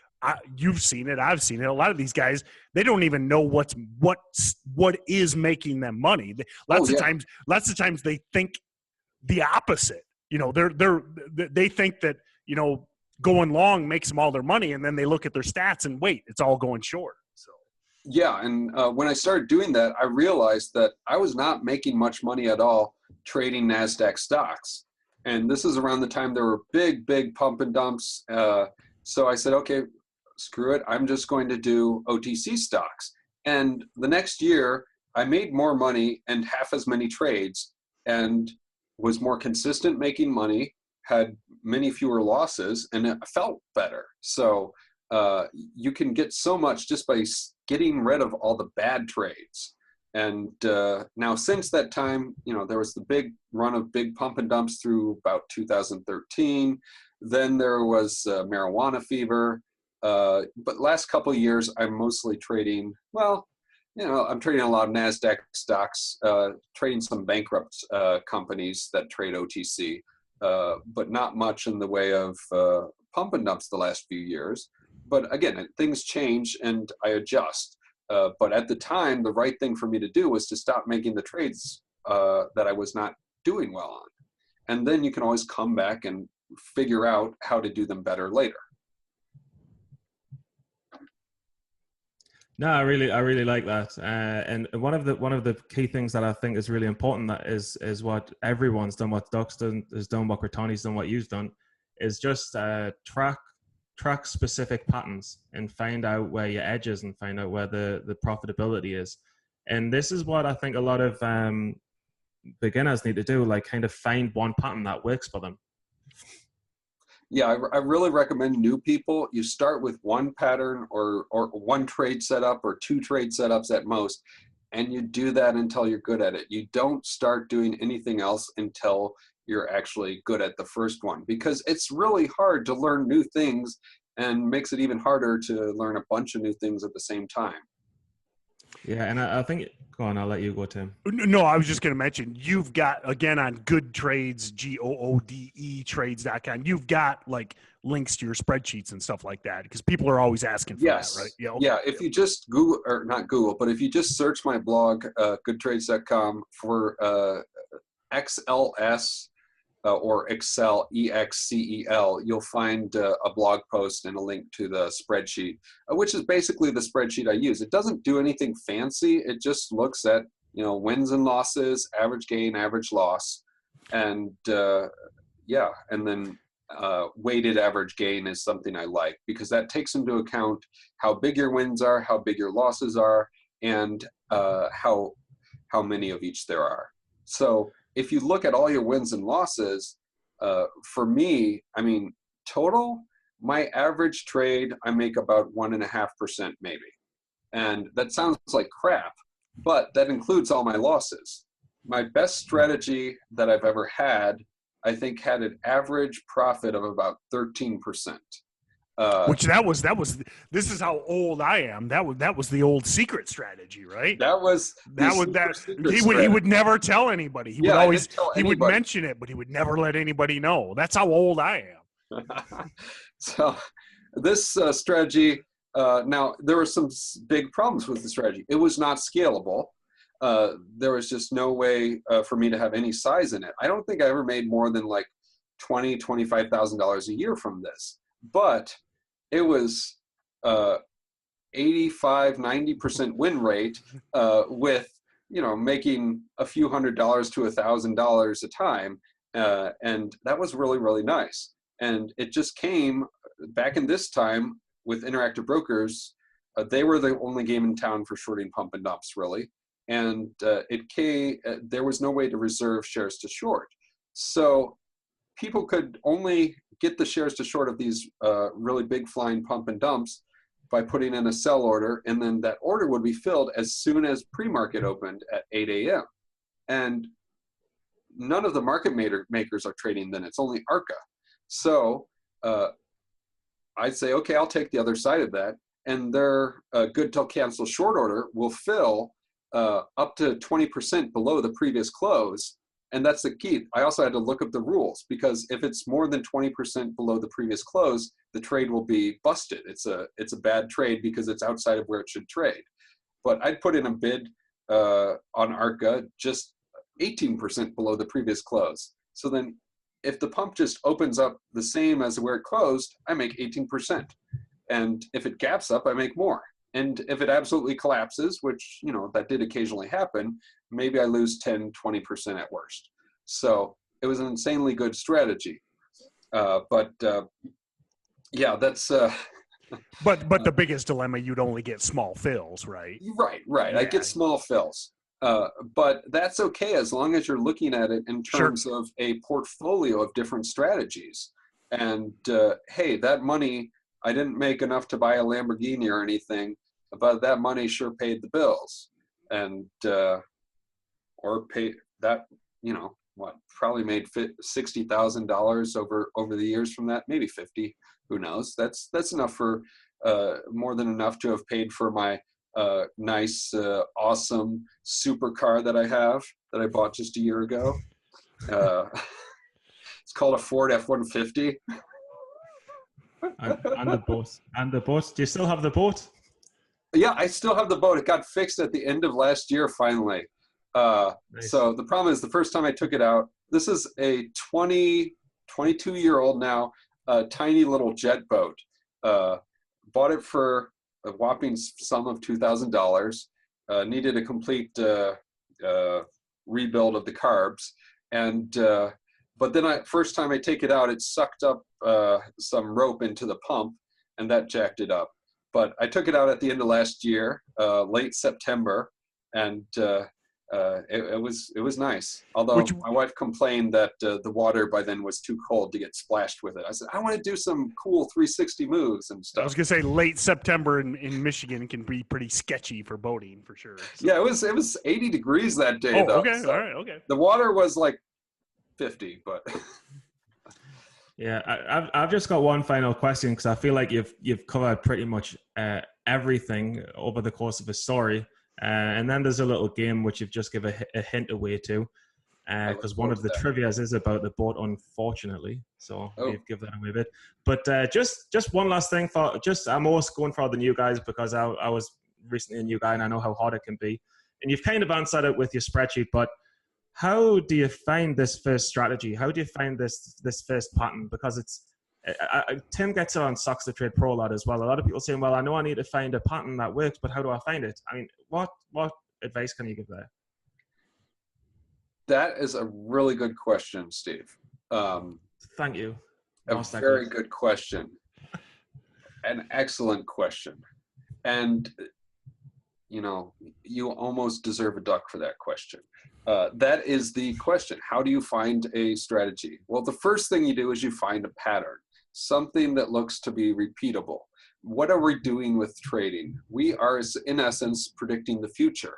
You've seen it. I've seen it. A lot of these guys, they don't even know what is making them money. Lots of times they think the opposite. They think that, going long makes them all their money. And then they look at their stats and wait, it's all going short. So. Yeah. And when I started doing that, I realized that I was not making much money at all trading NASDAQ stocks. And this is around the time there were big pump and dumps. So I said, okay, screw it. I'm just going to do OTC stocks. And the next year I made more money and half as many trades and was more consistent making money, had many fewer losses, and it felt better. So you can get so much just by getting rid of all the bad trades. And now since that time, there was the big run of big pump and dumps through about 2013. Then there was marijuana fever. But last couple of years, I'm mostly trading, I'm trading a lot of NASDAQ stocks, trading some bankrupt companies that trade OTC, but not much in the way of pump and dumps the last few years. But again, things change and I adjust. But at the time, the right thing for me to do was to stop making the trades that I was not doing well on. And then you can always come back and figure out how to do them better later. No, I really like that. And one of the key things that I think is really important that is what everyone's done, what Docs has done, what Cortani's done, what you've done, is just track specific patterns and find out where your edge is and find out where the profitability is. And this is what I think a lot of beginners need to do, like kind of find one pattern that works for them. Yeah, I really recommend new people, you start with one pattern or one trade setup or two trade setups at most, and you do that until you're good at it. You don't start doing anything else until you're actually good at the first one, because it's really hard to learn new things and makes it even harder to learn a bunch of new things at the same time. Yeah, and I think, go on, I'll let you go, Tim. No, I was just going to mention, you've got, again, on Good Trades, GOODE trades.com, you've got like links to your spreadsheets and stuff like that, because people are always asking for that, right? Yeah, if you just Google, or not Google, but if you just search my blog, goodtrades.com for XLS or Excel, EXCEL, you'll find a blog post and a link to the spreadsheet, which is basically the spreadsheet I use. It doesn't do anything fancy. It just looks at, wins and losses, average gain, average loss, and and then weighted average gain is something I like, because that takes into account how big your wins are, how big your losses are, and how many of each there are. So if you look at all your wins and losses, for me, total, my average trade, I make about 1.5% maybe. And that sounds like crap, but that includes all my losses. My best strategy that I've ever had, I think, had an average profit of about 13%. Which this is how old I am. That was the old secret strategy, right? That was he would never tell anybody. He would always he would anybody. mention it, but he would never let anybody know. That's how old I am. So this strategy, now there were some big problems with the strategy. It was not scalable. There was just no way for me to have any size in it. I don't think I ever made more than like $25,000 a year from this, but it was 85-90% win rate with making a few $100s to $1,000 a time, and that was really, really nice. And it just came back in this time with Interactive Brokers. They were the only game in town for shorting pump and dumps, really, and there was no way to reserve shares to short, so people could only get the shares to short of these really big flying pump and dumps by putting in a sell order, and then that order would be filled as soon as pre-market opened at 8 a.m. And none of the market makers are trading then. It's only ARCA. So I'd say, okay, I'll take the other side of that. And their good till cancel short order will fill up to 20% below the previous close. And that's the key. I also had to look up the rules, because if it's more than 20% below the previous close, the trade will be busted. It's a bad trade because it's outside of where it should trade. But I'd put in a bid on ARCA just 18% below the previous close. So then if the pump just opens up the same as where it closed, I make 18%. And if it gaps up, I make more. And if it absolutely collapses, which, that did occasionally happen, maybe I lose 10, 20% at worst. So it was an insanely good strategy. Yeah, that's... But the biggest dilemma, you'd only get small fills, right? Right. Yeah. I get small fills. But that's okay as long as you're looking at it in terms of a portfolio of different strategies. And, hey, that money, I didn't make enough to buy a Lamborghini or anything, but that money sure paid the bills. And or paid that, probably made $60,000 over the years from that, maybe 50, who knows. That's enough for more than enough to have paid for my nice, awesome supercar that I have, that I bought just a year ago. It's called a Ford F-150. And the boat. And the boat. Do you still have the boat? Yeah, I still have the boat. It got fixed at the end of last year, finally. Nice. So the problem is, the first time I took it out, this is a 22-year-old now, tiny little jet boat. Bought it for a whopping sum of $2,000. Needed a complete rebuild of the carbs, and but then first time I take it out, it sucked up some rope into the pump, and that jacked it up. But I took it out at the end of last year, late September, and it was nice. Although my wife complained that the water by then was too cold to get splashed with it. I said, I want to do some cool 360 moves and stuff. I was gonna say late September in Michigan can be pretty sketchy for boating, for sure. So. Yeah, it was 80 degrees that day. Oh, though, okay, so all right, okay. The water was like 50, but. Yeah, I've just got one final question, because I feel like you've covered pretty much everything over the course of a story, and then there's a little game which you've just given a hint away to, because one of the trivias is about the boat, unfortunately. So we've given that away a bit. But just one last thing I'm always going for the new guys, because I was recently a new guy and I know how hard it can be. And you've kind of answered it with your spreadsheet, but how do you find this first strategy? How do you find this first pattern? Because Tim gets it on StocksToTrade Pro a lot as well. A lot of people saying, well, I know I need to find a pattern that works, but how do I find it? I mean, what advice can you give there? That is a really good question, Steve. Thank you. A very good question. An excellent question. And, you almost deserve a duck for that question. That is the question. How do you find a strategy? Well, the first thing you do is you find a pattern, something that looks to be repeatable. What are we doing with trading? We are, in essence, predicting the future.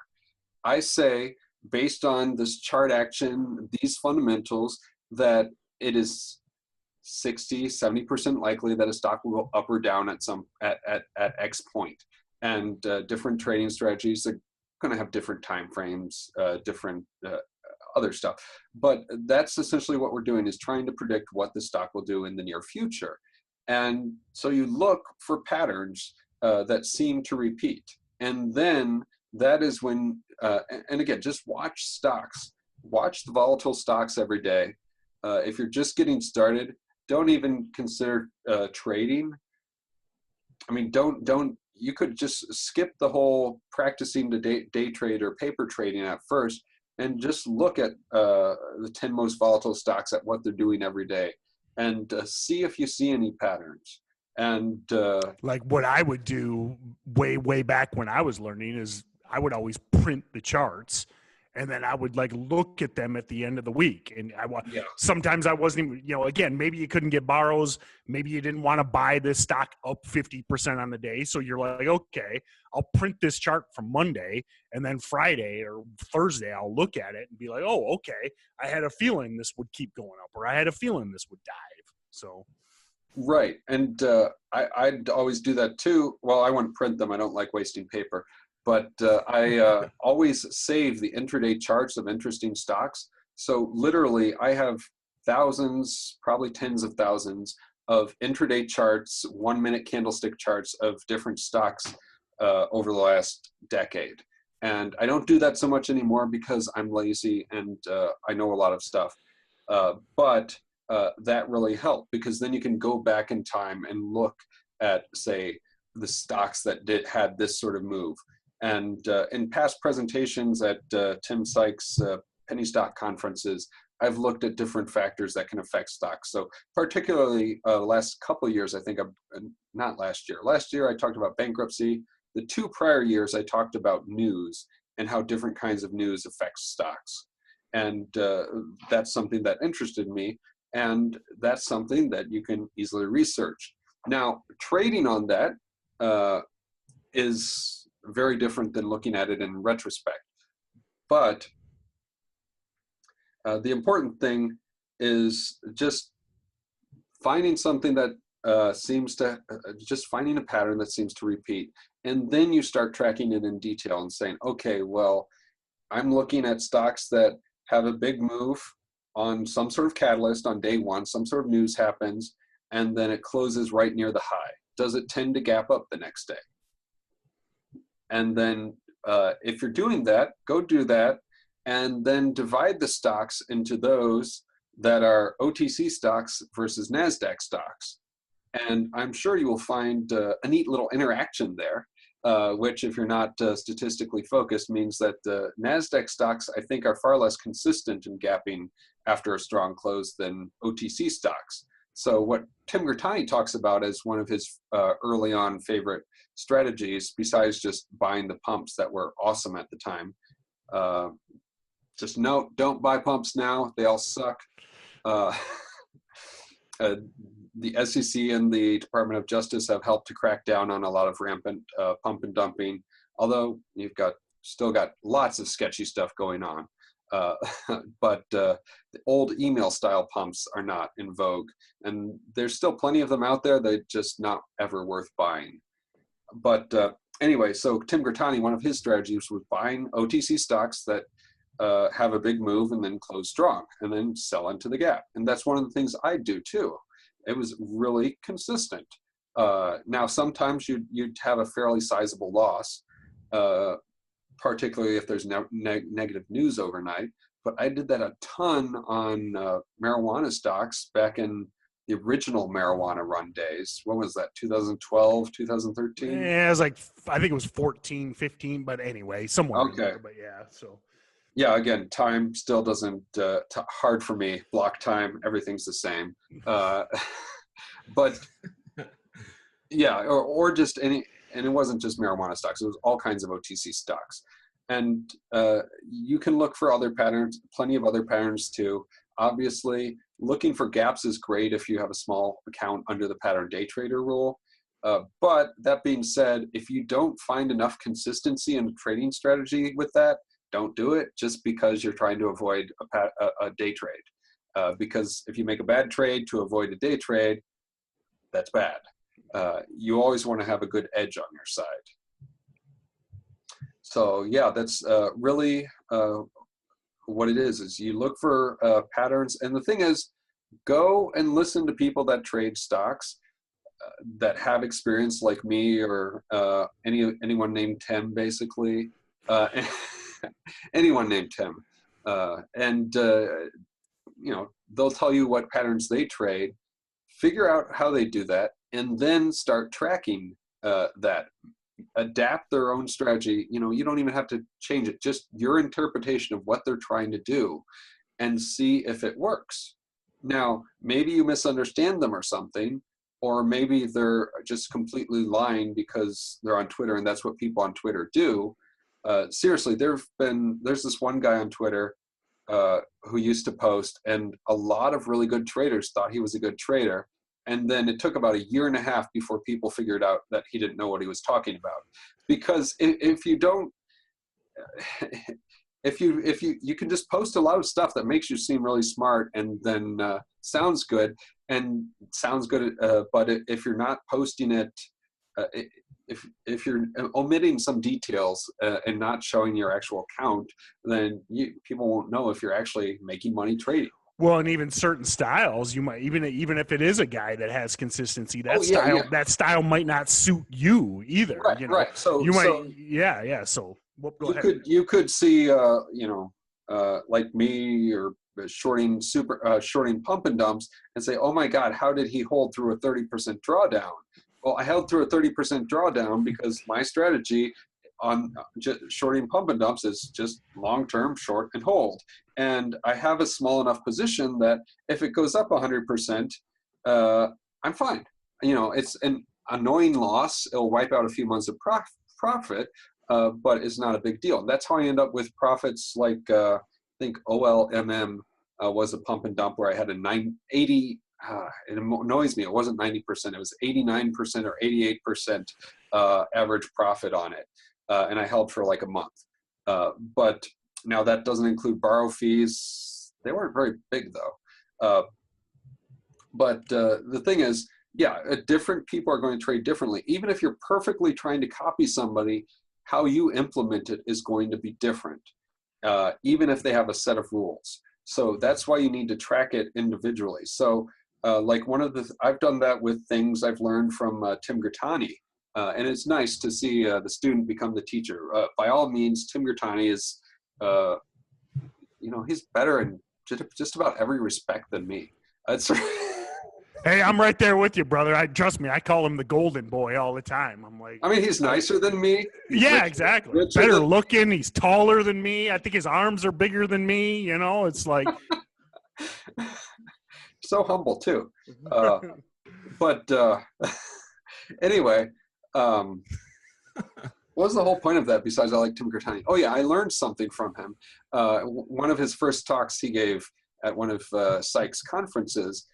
I say, based on this chart action, these fundamentals, that it is 60-70% likely that a stock will go up or down at X point. And different trading strategies are going to have different time frames, different other stuff. But that's essentially what we're doing, is trying to predict what the stock will do in the near future. And so you look for patterns that seem to repeat. And then that is when, and again, just watch stocks. Watch the volatile stocks every day. If you're just getting started, don't even consider trading. I mean, you could just skip the whole practicing to day trade or paper trading at first, and just look at the 10 most volatile stocks, at what they're doing every day, and see if you see any patterns. And like what I would do way back when I was learning is I would always print the charts, and then I would like look at them at the end of the week. And sometimes I wasn't even, again, maybe you couldn't get borrows. Maybe you didn't want to buy this stock up 50% on the day. So you're like, okay, I'll print this chart from Monday, and then Friday or Thursday, I'll look at it and be like, oh, okay, I had a feeling this would keep going up, or I had a feeling this would dive. So. Right. And I'd always do that too. Well, I wouldn't print them. I don't like wasting paper. But I always save the intraday charts of interesting stocks. So literally, I have thousands, probably tens of thousands of intraday charts, 1 minute candlestick charts of different stocks over the last decade. And I don't do that so much anymore because I'm lazy and I know a lot of stuff. But that really helped, because then you can go back in time and look at, say, the stocks that had this sort of move. And in past presentations at Tim Sykes' penny stock conferences, I've looked at different factors that can affect stocks. So particularly the last couple of years, I think, not last year. Last year I talked about bankruptcy. The 2 prior years I talked about news and how different kinds of news affects stocks. And that's something that interested me. And that's something that you can easily research. Now, trading on that is very different than looking at it in retrospect. But the important thing is just finding something that just finding a pattern that seems to repeat. And then you start tracking it in detail and saying, okay, well, I'm looking at stocks that have a big move on some sort of catalyst on day one, some sort of news happens, and then it closes right near the high. Does it tend to gap up the next day? And then if you're doing that, go do that, and then divide the stocks into those that are OTC stocks versus NASDAQ stocks. And I'm sure you will find a neat little interaction there, which, if you're not statistically focused, means that the NASDAQ stocks, I think, are far less consistent in gapping after a strong close than OTC stocks. So what Tim Gertani talks about as one of his early on favorite strategies, besides just buying the pumps that were awesome at the time, just note, don't buy pumps now. They all suck. The SEC and the Department of Justice have helped to crack down on a lot of rampant pump and dumping, although you've still got lots of sketchy stuff going on. But the old email style pumps are not in vogue, and there's still plenty of them out there. They're just not ever worth buying. But anyway, so Tim Gertani, one of his strategies was buying OTC stocks that have a big move and then close strong and then sell into the gap. And that's one of the things I do too. It was really consistent. Now, sometimes you'd have a fairly sizable loss, particularly if there's negative news overnight. But I did that a ton on marijuana stocks back in the original marijuana run days. What was that, 2012, 2013? Yeah, it was like, I think it was 14, 15, but anyway, somewhere in there, but yeah, so. Yeah, again, time still doesn't, hard for me, block time, everything's the same. But yeah, or just any, and it wasn't just marijuana stocks, it was all kinds of OTC stocks. And you can look for other patterns, plenty of other patterns too. Obviously, looking for gaps is great if you have a small account under the pattern day trader rule. But that being said, if you don't find enough consistency in the trading strategy with that, don't do it just because you're trying to avoid a day trade. because if you make a bad trade to avoid a day trade, that's bad. You always want to have a good edge on your side. So yeah, that's really what it is you look for patterns. And the thing is, go and listen to people that trade stocks that have experience like me, or anyone named Tim, basically. Anyone named Tim. And they'll tell you what patterns they trade, figure out how they do that, and then start tracking that. Adapt their own strategy. You don't even have to change it, just your interpretation of what they're trying to do, and see if it works. Now, maybe you misunderstand them or something, or maybe they're just completely lying because they're on Twitter and that's what people on Twitter do. Seriously, there's this one guy on Twitter who used to post, and a lot of really good traders thought he was a good trader. And then it took about a year and a half before people figured out that he didn't know what he was talking about. Because if you don't, if you can just post a lot of stuff that makes you seem really smart and then sounds good, but if you're not posting it, if you're omitting some details and not showing your actual account, then people won't know if you're actually making money trading. Well, and even certain styles, you might even if it is a guy that has consistency, that style might not suit you either. Right, right. So you might, So go ahead. You could see, like me, or shorting pump and dumps, and say, oh my God, how did he hold through a 30% drawdown? Well, I held through a 30% drawdown because my strategy on shorting pump and dumps is just long-term short and hold. And I have a small enough position that if it goes up 100%, I'm fine. It's an annoying loss. It'll wipe out a few months of profit, but it's not a big deal. That's how I end up with profits like, I think OLMM was a pump and dump where I had a 980, it annoys me, it wasn't 90%, it was 89% or 88% average profit on it. And I held for like a month. But now that doesn't include borrow fees. They weren't very big though. But the thing is, different people are going to trade differently. Even if you're perfectly trying to copy somebody, how you implement it is going to be different, even if they have a set of rules. So that's why you need to track it individually. So like I've done that with things I've learned from Tim Gertani. And it's nice to see the student become the teacher. By all means, Tim Gertani is, he's better in just about every respect than me. Hey, I'm right there with you, brother. Trust me, I call him the golden boy all the time. I'm like, he's nicer than me. Exactly. Better looking. He's taller than me. I think his arms are bigger than me. It's like so humble too. But anyway. What was the whole point of that besides I like Tim Gertani? Oh yeah, I learned something from him. One of his first talks he gave at one of Sykes' conferences,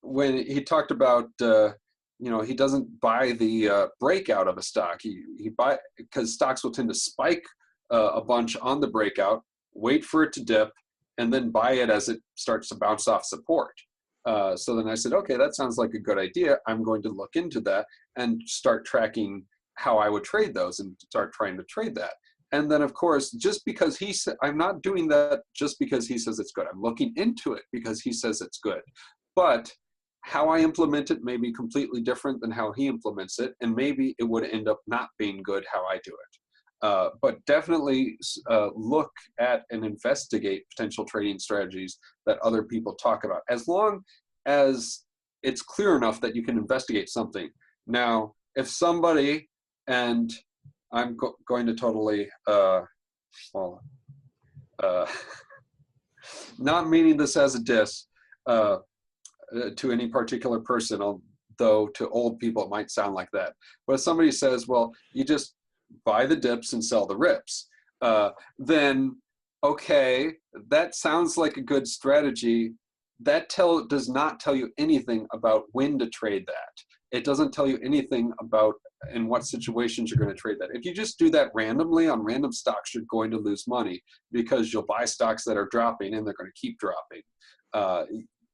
when he talked about he doesn't buy the breakout of a stock. He buy because stocks will tend to spike a bunch on the breakout, wait for it to dip, and then buy it as it starts to bounce off support. So then I said, okay, that sounds like a good idea. I'm going to look into that and start tracking how I would trade those and start trying to trade that. And then, of course, just because he said, I'm not doing that just because he says it's good. I'm looking into it because he says it's good. But how I implement it may be completely different than how he implements it. And maybe it would end up not being good how I do it. But definitely look at and investigate potential trading strategies that other people talk about, as long as it's clear enough that you can investigate something. Now, if somebody, and I'm going to totally, not meaning this as a diss to any particular person, although to old people it might sound like that. But if somebody says, well, you just buy the dips and sell the rips, then okay, that sounds like a good strategy. That does not tell you anything about when to trade that. it doesn't tell you anything about in what situations you're going to trade that. If you just do that randomly on random stocks, you're going to lose money because you'll buy stocks that are dropping and they're going to keep dropping.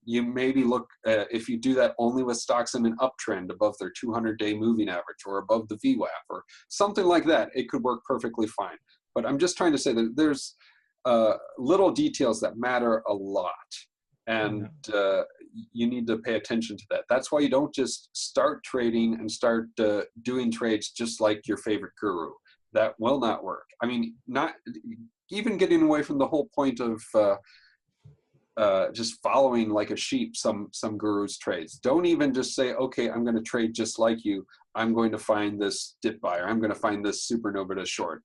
You maybe look, if you do that only with stocks in an uptrend above their 200-day moving average or above the VWAP or something like that, it could work perfectly fine. But I'm just trying to say that there's little details that matter a lot. And you need to pay attention to that. That's why you don't just start trading and start doing trades just like your favorite guru. That will not work. I mean, not even getting away from the whole point of just following like a sheep some gurus' trades. Don't even just say, okay, I'm going to trade just like you. I'm going to find this dip buyer. I'm going to find this supernova to short.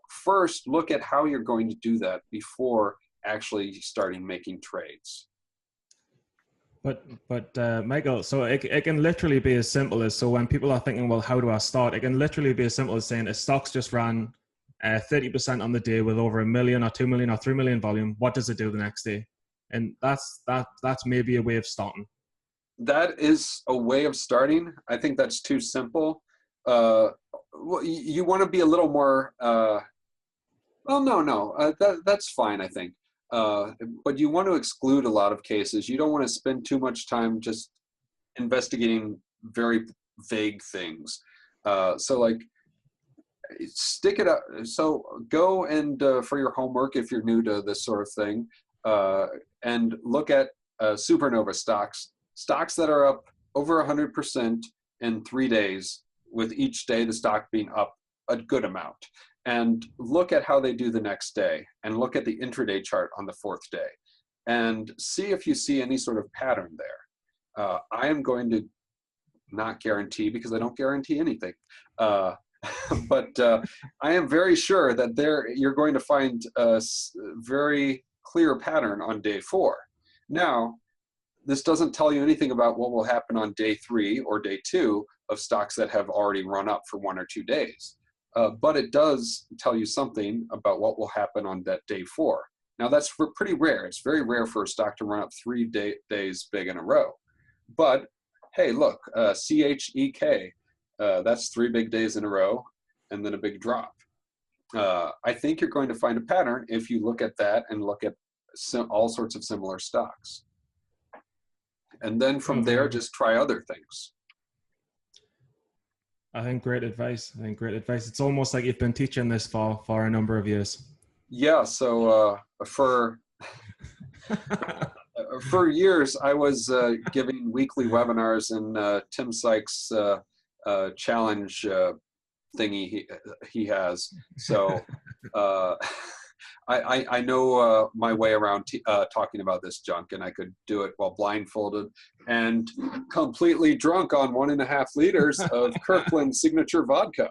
First, look at how you're going to do that before actually starting making trades. But Michael, so it can literally be as simple as, so when people are thinking, well, how do I start? It can literally be as simple as saying, if stocks just ran 30% on the day with over 1 million or 2 million or 3 million volume, what does it do the next day? And that's maybe a way of starting. That is a way of starting. I think that's too simple. Well, you want to be a little more, that's fine, I think. But you want to exclude a lot of cases. You don't want to spend too much time just investigating very vague things. So like, stick it up. So go and for your homework, if you're new to this sort of thing, and look at supernova stocks that are up over 100% in 3 days, with each day the stock being up a good amount. And look at how they do the next day, and look at the intraday chart on the 4th day, and see if you see any sort of pattern there. I am going to not guarantee, because I don't guarantee anything, but I am very sure that you're going to find a very clear pattern on day 4. Now, this doesn't tell you anything about what will happen on day 3 or day 2 of stocks that have already run up for 1 or 2 days. But it does tell you something about what will happen on that day 4. Now, that's pretty rare. It's very rare for a stock to run up 3 days big in a row. But hey, look, CHEK, that's 3 big days in a row and then a big drop. I think you're going to find a pattern if you look at that and look at all sorts of similar stocks. And then from there, just try other things. I think great advice. It's almost like you've been teaching this for a number of years. Yeah. So for years, I was giving weekly webinars in Tim Sykes' challenge thingy he has. So I know my way around talking about this junk, and I could do it while blindfolded and completely drunk on 1.5 liters of Kirkland signature vodka.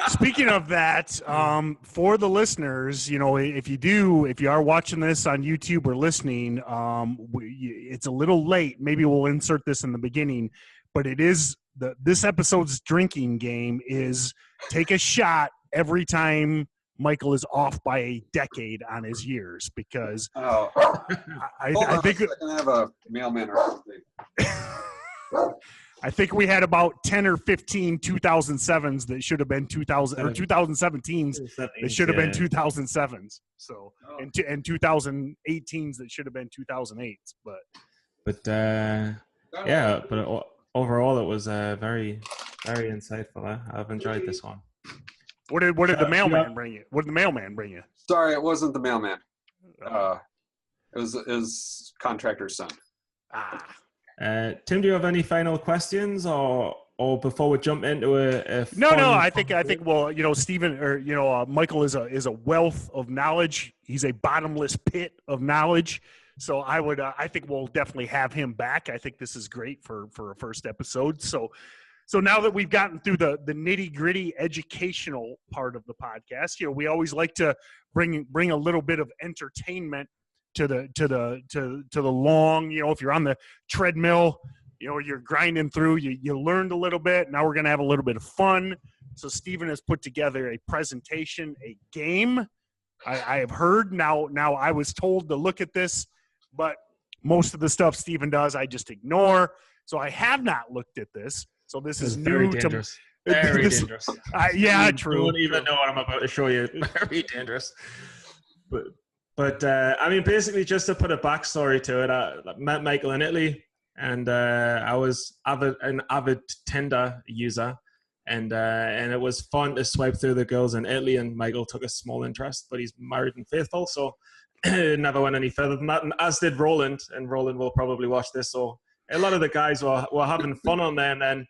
Speaking of that, for the listeners, if you are watching this on YouTube or listening, it's a little late. Maybe we'll insert this in the beginning, but it is this episode's drinking game is take a shot every time Michael is off by a decade on his years, because I think I can have a mailman or something. I think we had about 10 or 15 2007s that should have been 2000 or 2017s that should have been 2007s. So and 2018s that should have been 2008s. But overall it was very, very insightful. I've enjoyed this one. What did the mailman bring you? What did the mailman bring you? Sorry, it wasn't the mailman. It was his contractor's son. Tim, do you have any final questions, or before we jump into a No. I think well, Stephen or Michael is a wealth of knowledge. He's a bottomless pit of knowledge. So I think we'll definitely have him back. I think this is great for a first episode. So now that we've gotten through the nitty-gritty educational part of the podcast, we always like to bring a little bit of entertainment to the long, if you're on the treadmill, you're grinding through, you learned a little bit. Now we're going to have a little bit of fun. So Stephen has put together a presentation, a game. I have heard now I was told to look at this, but most of the stuff Stephen does, I just ignore. So I have not looked at this. So this is very new dangerous. to Very dangerous. Yeah, You true. don't even know what I'm about to show you. Very dangerous. But I mean, basically, just to put a backstory to it, I met Michael in Italy, and I was an avid Tinder user, and it was fun to swipe through the girls in Italy. And Michael took a small interest, but he's married and faithful, so it never went any further than that. And as did Roland, and Roland will probably watch this. So a lot of the guys were having fun on there, and then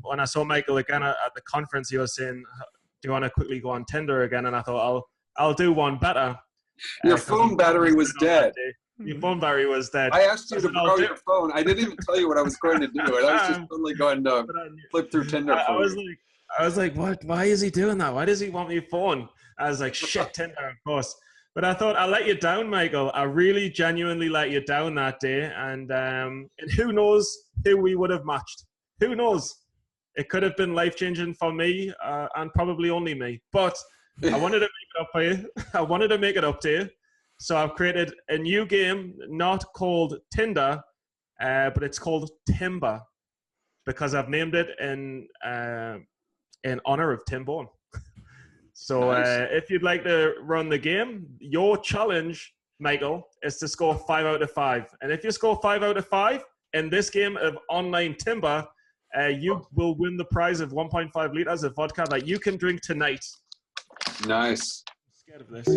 when I saw Michael again at the conference, he was saying, "Do you want to quickly go on Tinder again?" And I thought, I'll do one better. Your phone battery was dead. Your phone battery was dead. I asked you to borrow your phone. I didn't even tell you what I was going to do. And I was just totally going to flip through Tinder. I was like, what? Why is he doing that? Why does he want my phone? I was like, shit, Tinder, of course. But I thought, I let you down, Michael. I really genuinely let you down that day. And who knows who we would have matched? Who knows? It could have been life-changing for me and probably only me. But I wanted to make it up for you. I wanted to make it up to you. So I've created a new game, not called Tinder, but it's called Timber, because I've named it in honor of Tim Bone. So Nice. if you'd like to run the game, your challenge, Michael, is to score 5 out of 5. And if you score 5 out of 5 in this game of online Timber, you will win the prize of 1.5 liters of vodka that you can drink tonight. Nice. I'm scared of this.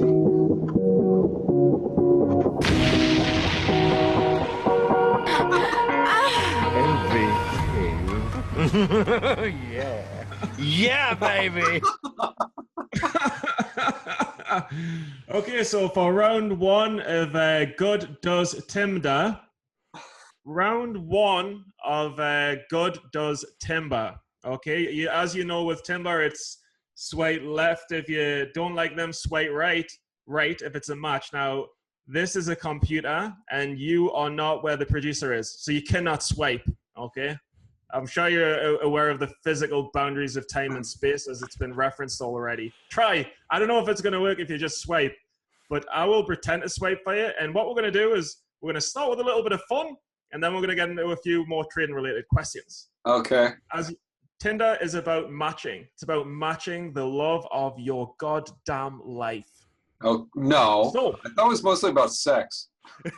Yeah. Yeah, baby. Okay, so for round one of Good Does Timber, round one of Good Does Timber. Okay, as you know, with Timber, it's swipe left if you don't like them, swipe right if it's a match. Now, this is a computer, and you are not where the producer is, so you cannot swipe, okay? I'm sure you're aware of the physical boundaries of time and space, as it's been referenced already. Try. I don't know if it's going to work if you just swipe, but I will pretend to swipe for you. And what we're going to do is we're going to start with a little bit of fun, and then we're going to get into a few more trading-related questions. Okay. As Tinder is about matching. It's about matching the love of your goddamn life. Oh, no. So, I thought it was mostly about sex.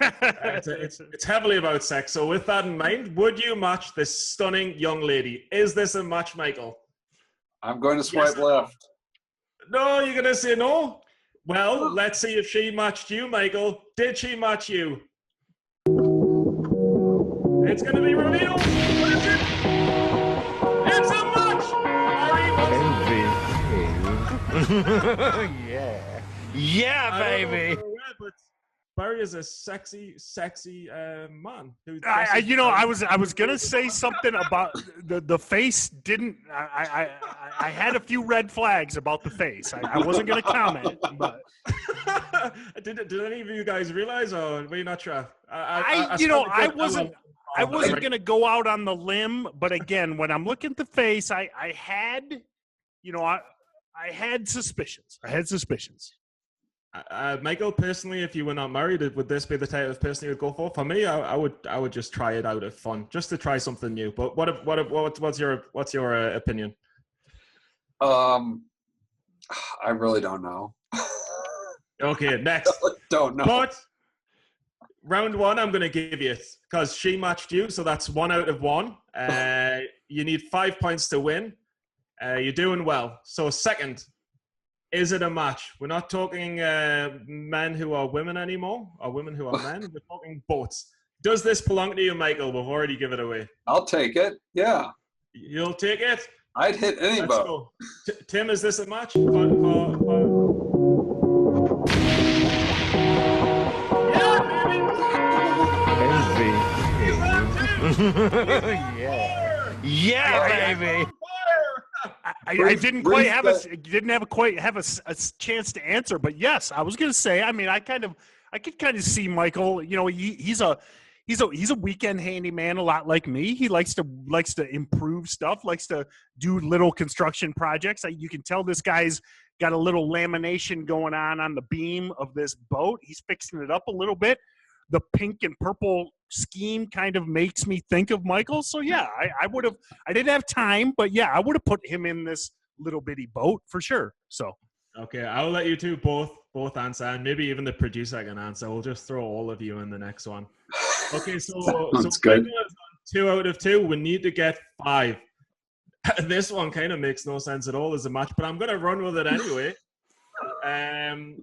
it's heavily about sex. So with that in mind, would you match this stunning young lady? Is this a match, Michael? I'm going to swipe Yes. left. No, you're going to say no? Well, let's see if she matched you, Michael. Did she match you? It's going to be revealed. What is it? It's a match! Yeah. Yeah, baby. But Barry is a sexy man. I was gonna say something about the face. Didn't I had a few red flags about the face. I wasn't gonna comment, but did any of you guys realize, or were you not sure? I wasn't gonna go out on the limb, but again, when I'm looking at the face, I had suspicions. Michael, personally, if you were not married, would this be the type of person you would go for? For me, I would just try it out of fun, just to try something new. But what's your opinion? I really don't know. Okay, next. Don't know. But round one, I'm going to give you it because she matched you, so that's 1 out of 1. You need 5 points to win. You're doing well. So second. Is it a match? We're not talking men who are women anymore, or women who are men. We're talking both. Does this belong to you, Michael? We've already given it away. I'll take it. Yeah. You'll take it? I'd hit any Let's boat. go. Tim, is this a match? Yeah, baby. Yeah, baby. I didn't quite have a chance to answer, but yes, I was going to say. I mean, I could kind of see Michael. You know, he's a weekend handyman, a lot like me. He likes to improve stuff, likes to do little construction projects. You can tell this guy's got a little lamination going on the beam of this boat. He's fixing it up a little bit. The pink and purple scheme kind of makes me think of Michael. So yeah, I would have. I didn't have time, but yeah, I would have put him in this little bitty boat for sure. So Okay, I'll let you two both answer, and maybe even the producer can answer. We'll just throw all of you in the next one. Okay, so Sounds good. Michael is on 2 out of 2. We need to get 5. This one kind of makes no sense at all as a match, but I'm going to run with it anyway.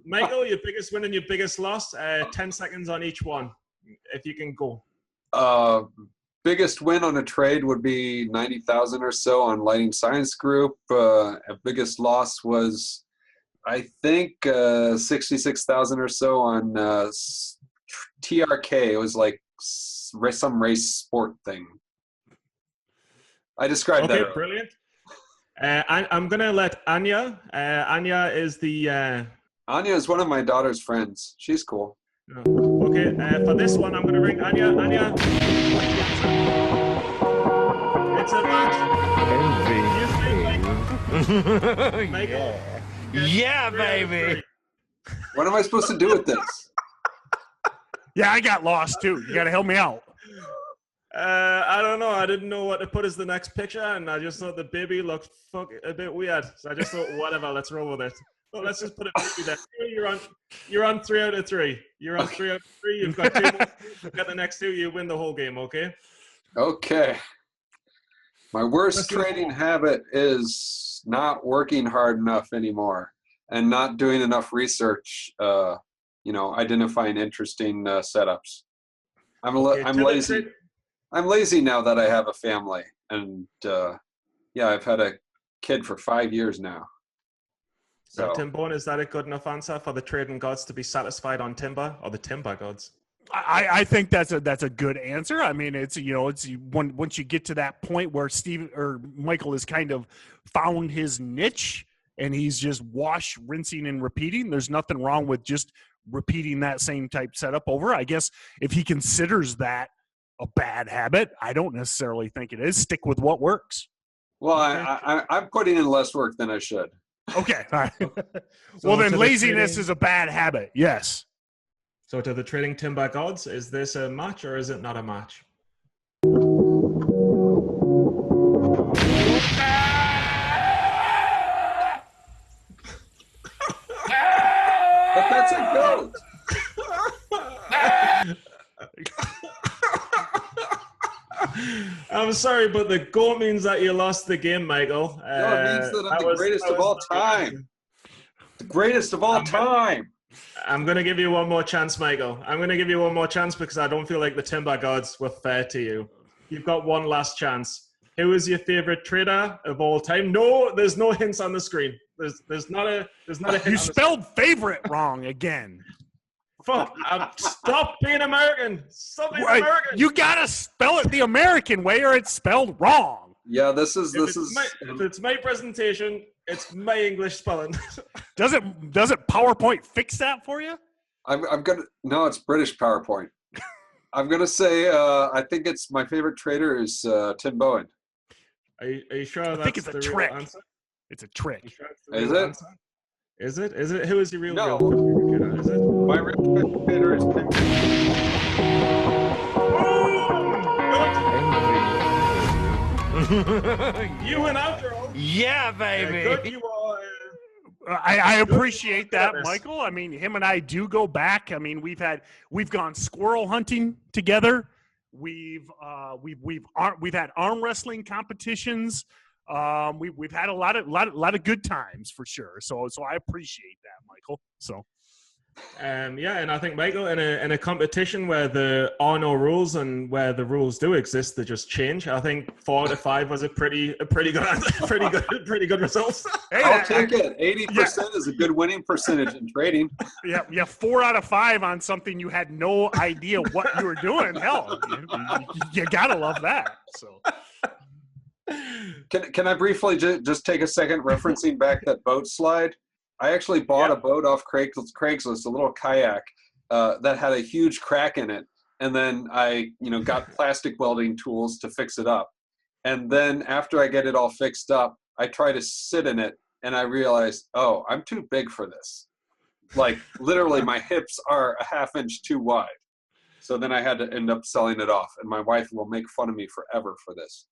Michael, your biggest win and your biggest loss. 10 seconds on each one, if you can go. Biggest win on a trade would be 90,000 or so on Lighting Science Group. Biggest loss was, I think, 66,000 or so on TRK. It was like some race sport thing. I described that. Okay, brilliant. I'm gonna let Anya. Anya is the. Anya is one of my daughter's friends. She's cool. Okay, for this one, I'm gonna ring Anya. Anya, it's a match. Michael. Yeah, baby. What am I supposed to do with this? yeah, I got lost too. You got to help me out. I don't know. I didn't know what to put as the next picture, and I just thought the baby looked a bit weird. So I just thought, whatever, let's roll with it. Well, let's just put it baby there. You're on 3 out of 3. You're on 3 out of 3. You've got 2 more. You've got the next 2. You win the whole game. Okay. Okay. My worst trading habit is not working hard enough anymore and not doing enough research. Identifying interesting setups. I'm lazy. I'm lazy now that I have a family, and I've had a kid for 5 years now. So, Timbone, is that a good enough answer for the trading gods to be satisfied on timber, or the timber gods? I think that's a good answer. I mean, it's once you get to that point where Michael has kind of found his niche and he's just rinsing and repeating. There's nothing wrong with just repeating that same type setup over. I guess if he considers that a bad habit, I don't necessarily think it is. Stick with what works. Well, Okay. I'm putting in less work than I should. Okay. All right. Well, then laziness is a bad habit. Yes. So to the trading timber gods, is this a match or is it not a match? But that's a goat. I'm sorry, but the goal means that you lost the game, Michael. No, it means that I'm the greatest of all time. The greatest of all time. I'm going to give you one more chance, Michael. I'm going to give you one more chance because I don't feel like the timber gods were fair to you. You've got one last chance. Who is your favorite trader of all time? No, there's no hints on the screen. There's not a hint. You spelled favorite wrong again. Fuck! Stop being American. Stop being American. You gotta spell it the American way, or it's spelled wrong. Yeah, this is. If it's my presentation, it's my English spelling. Doesn't PowerPoint fix that for you? I'm gonna. No, it's British PowerPoint. I'm gonna say. I think it's my favorite trader is Tim Bowen. Are you sure that's I think it's a trick. Answer? It's a trick. Sure Is it? Answer? Is it? Is it? Who is your real? No. Is it? My real trader is Tim. You went after all. Yeah, baby. Good you are. I appreciate that, Michael. I mean, him and I do go back. I mean, we've gone squirrel hunting together. We've had arm wrestling competitions. We've had a lot of good times for sure. So I appreciate that, Michael. So. And I think, Michael, in a competition where there are no rules and where the rules do exist, they just change. I think 4 out of 5 was a pretty good result. Hey, I'll take it. 80% is a good winning percentage in trading. Yeah, 4 out of 5 on something you had no idea what you were doing. Hell, you gotta love that. So. Can I briefly just take a second referencing back that boat slide? I actually bought a boat off Craigslist, a little kayak that had a huge crack in it. And then I, got plastic welding tools to fix it up. And then after I get it all fixed up, I try to sit in it and I realized, oh, I'm too big for this. Like literally my hips are a half inch too wide. So then I had to end up selling it off, and my wife will make fun of me forever for this.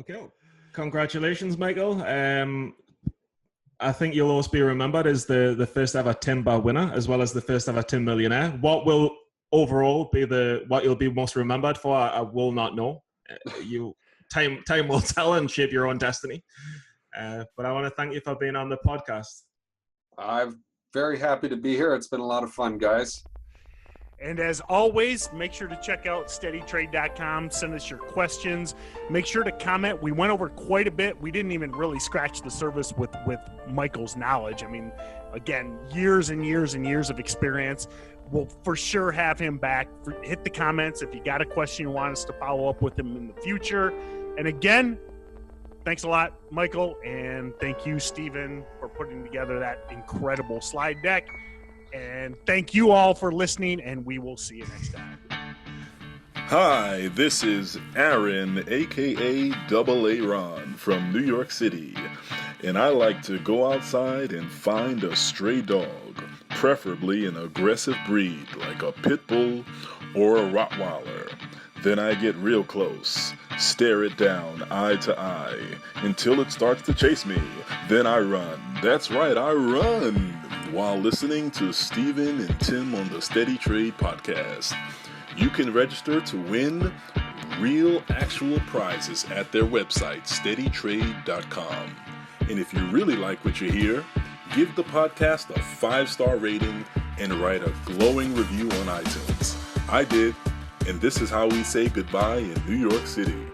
Okay. Congratulations, Michael. I think you'll always be remembered as the first ever Timber winner, as well as the first ever Tim Millionaire. What will overall be what you'll be most remembered for? I will not know. Time will tell and shape your own destiny. But I want to thank you for being on the podcast. I'm very happy to be here. It's been a lot of fun, guys. And as always, make sure to check out SteadyTrade.com. Send us your questions. Make sure to comment. We went over quite a bit. We didn't even really scratch the surface with Michael's knowledge. I mean, again, years and years and years of experience. We'll for sure have him back. Hit the comments if you got a question you want us to follow up with him in the future. And again, thanks a lot, Michael. And thank you, Stephen, for putting together that incredible slide deck. And thank you all for listening, and we will see you next time. Hi, this is Aaron, a.k.a. Double A Ron from New York City, and I like to go outside and find a stray dog, preferably an aggressive breed like a pit bull or a Rottweiler. Then I get real close, stare it down eye to eye, until it starts to chase me. Then I run. That's right, I run! While listening to Stephen and Tim on the Steady Trade podcast. You can register to win real actual prizes at their website, SteadyTrade.com. And if you really like what you hear, give the podcast a 5-star rating and write a glowing review on iTunes. I did, and this is how we say goodbye in New York City.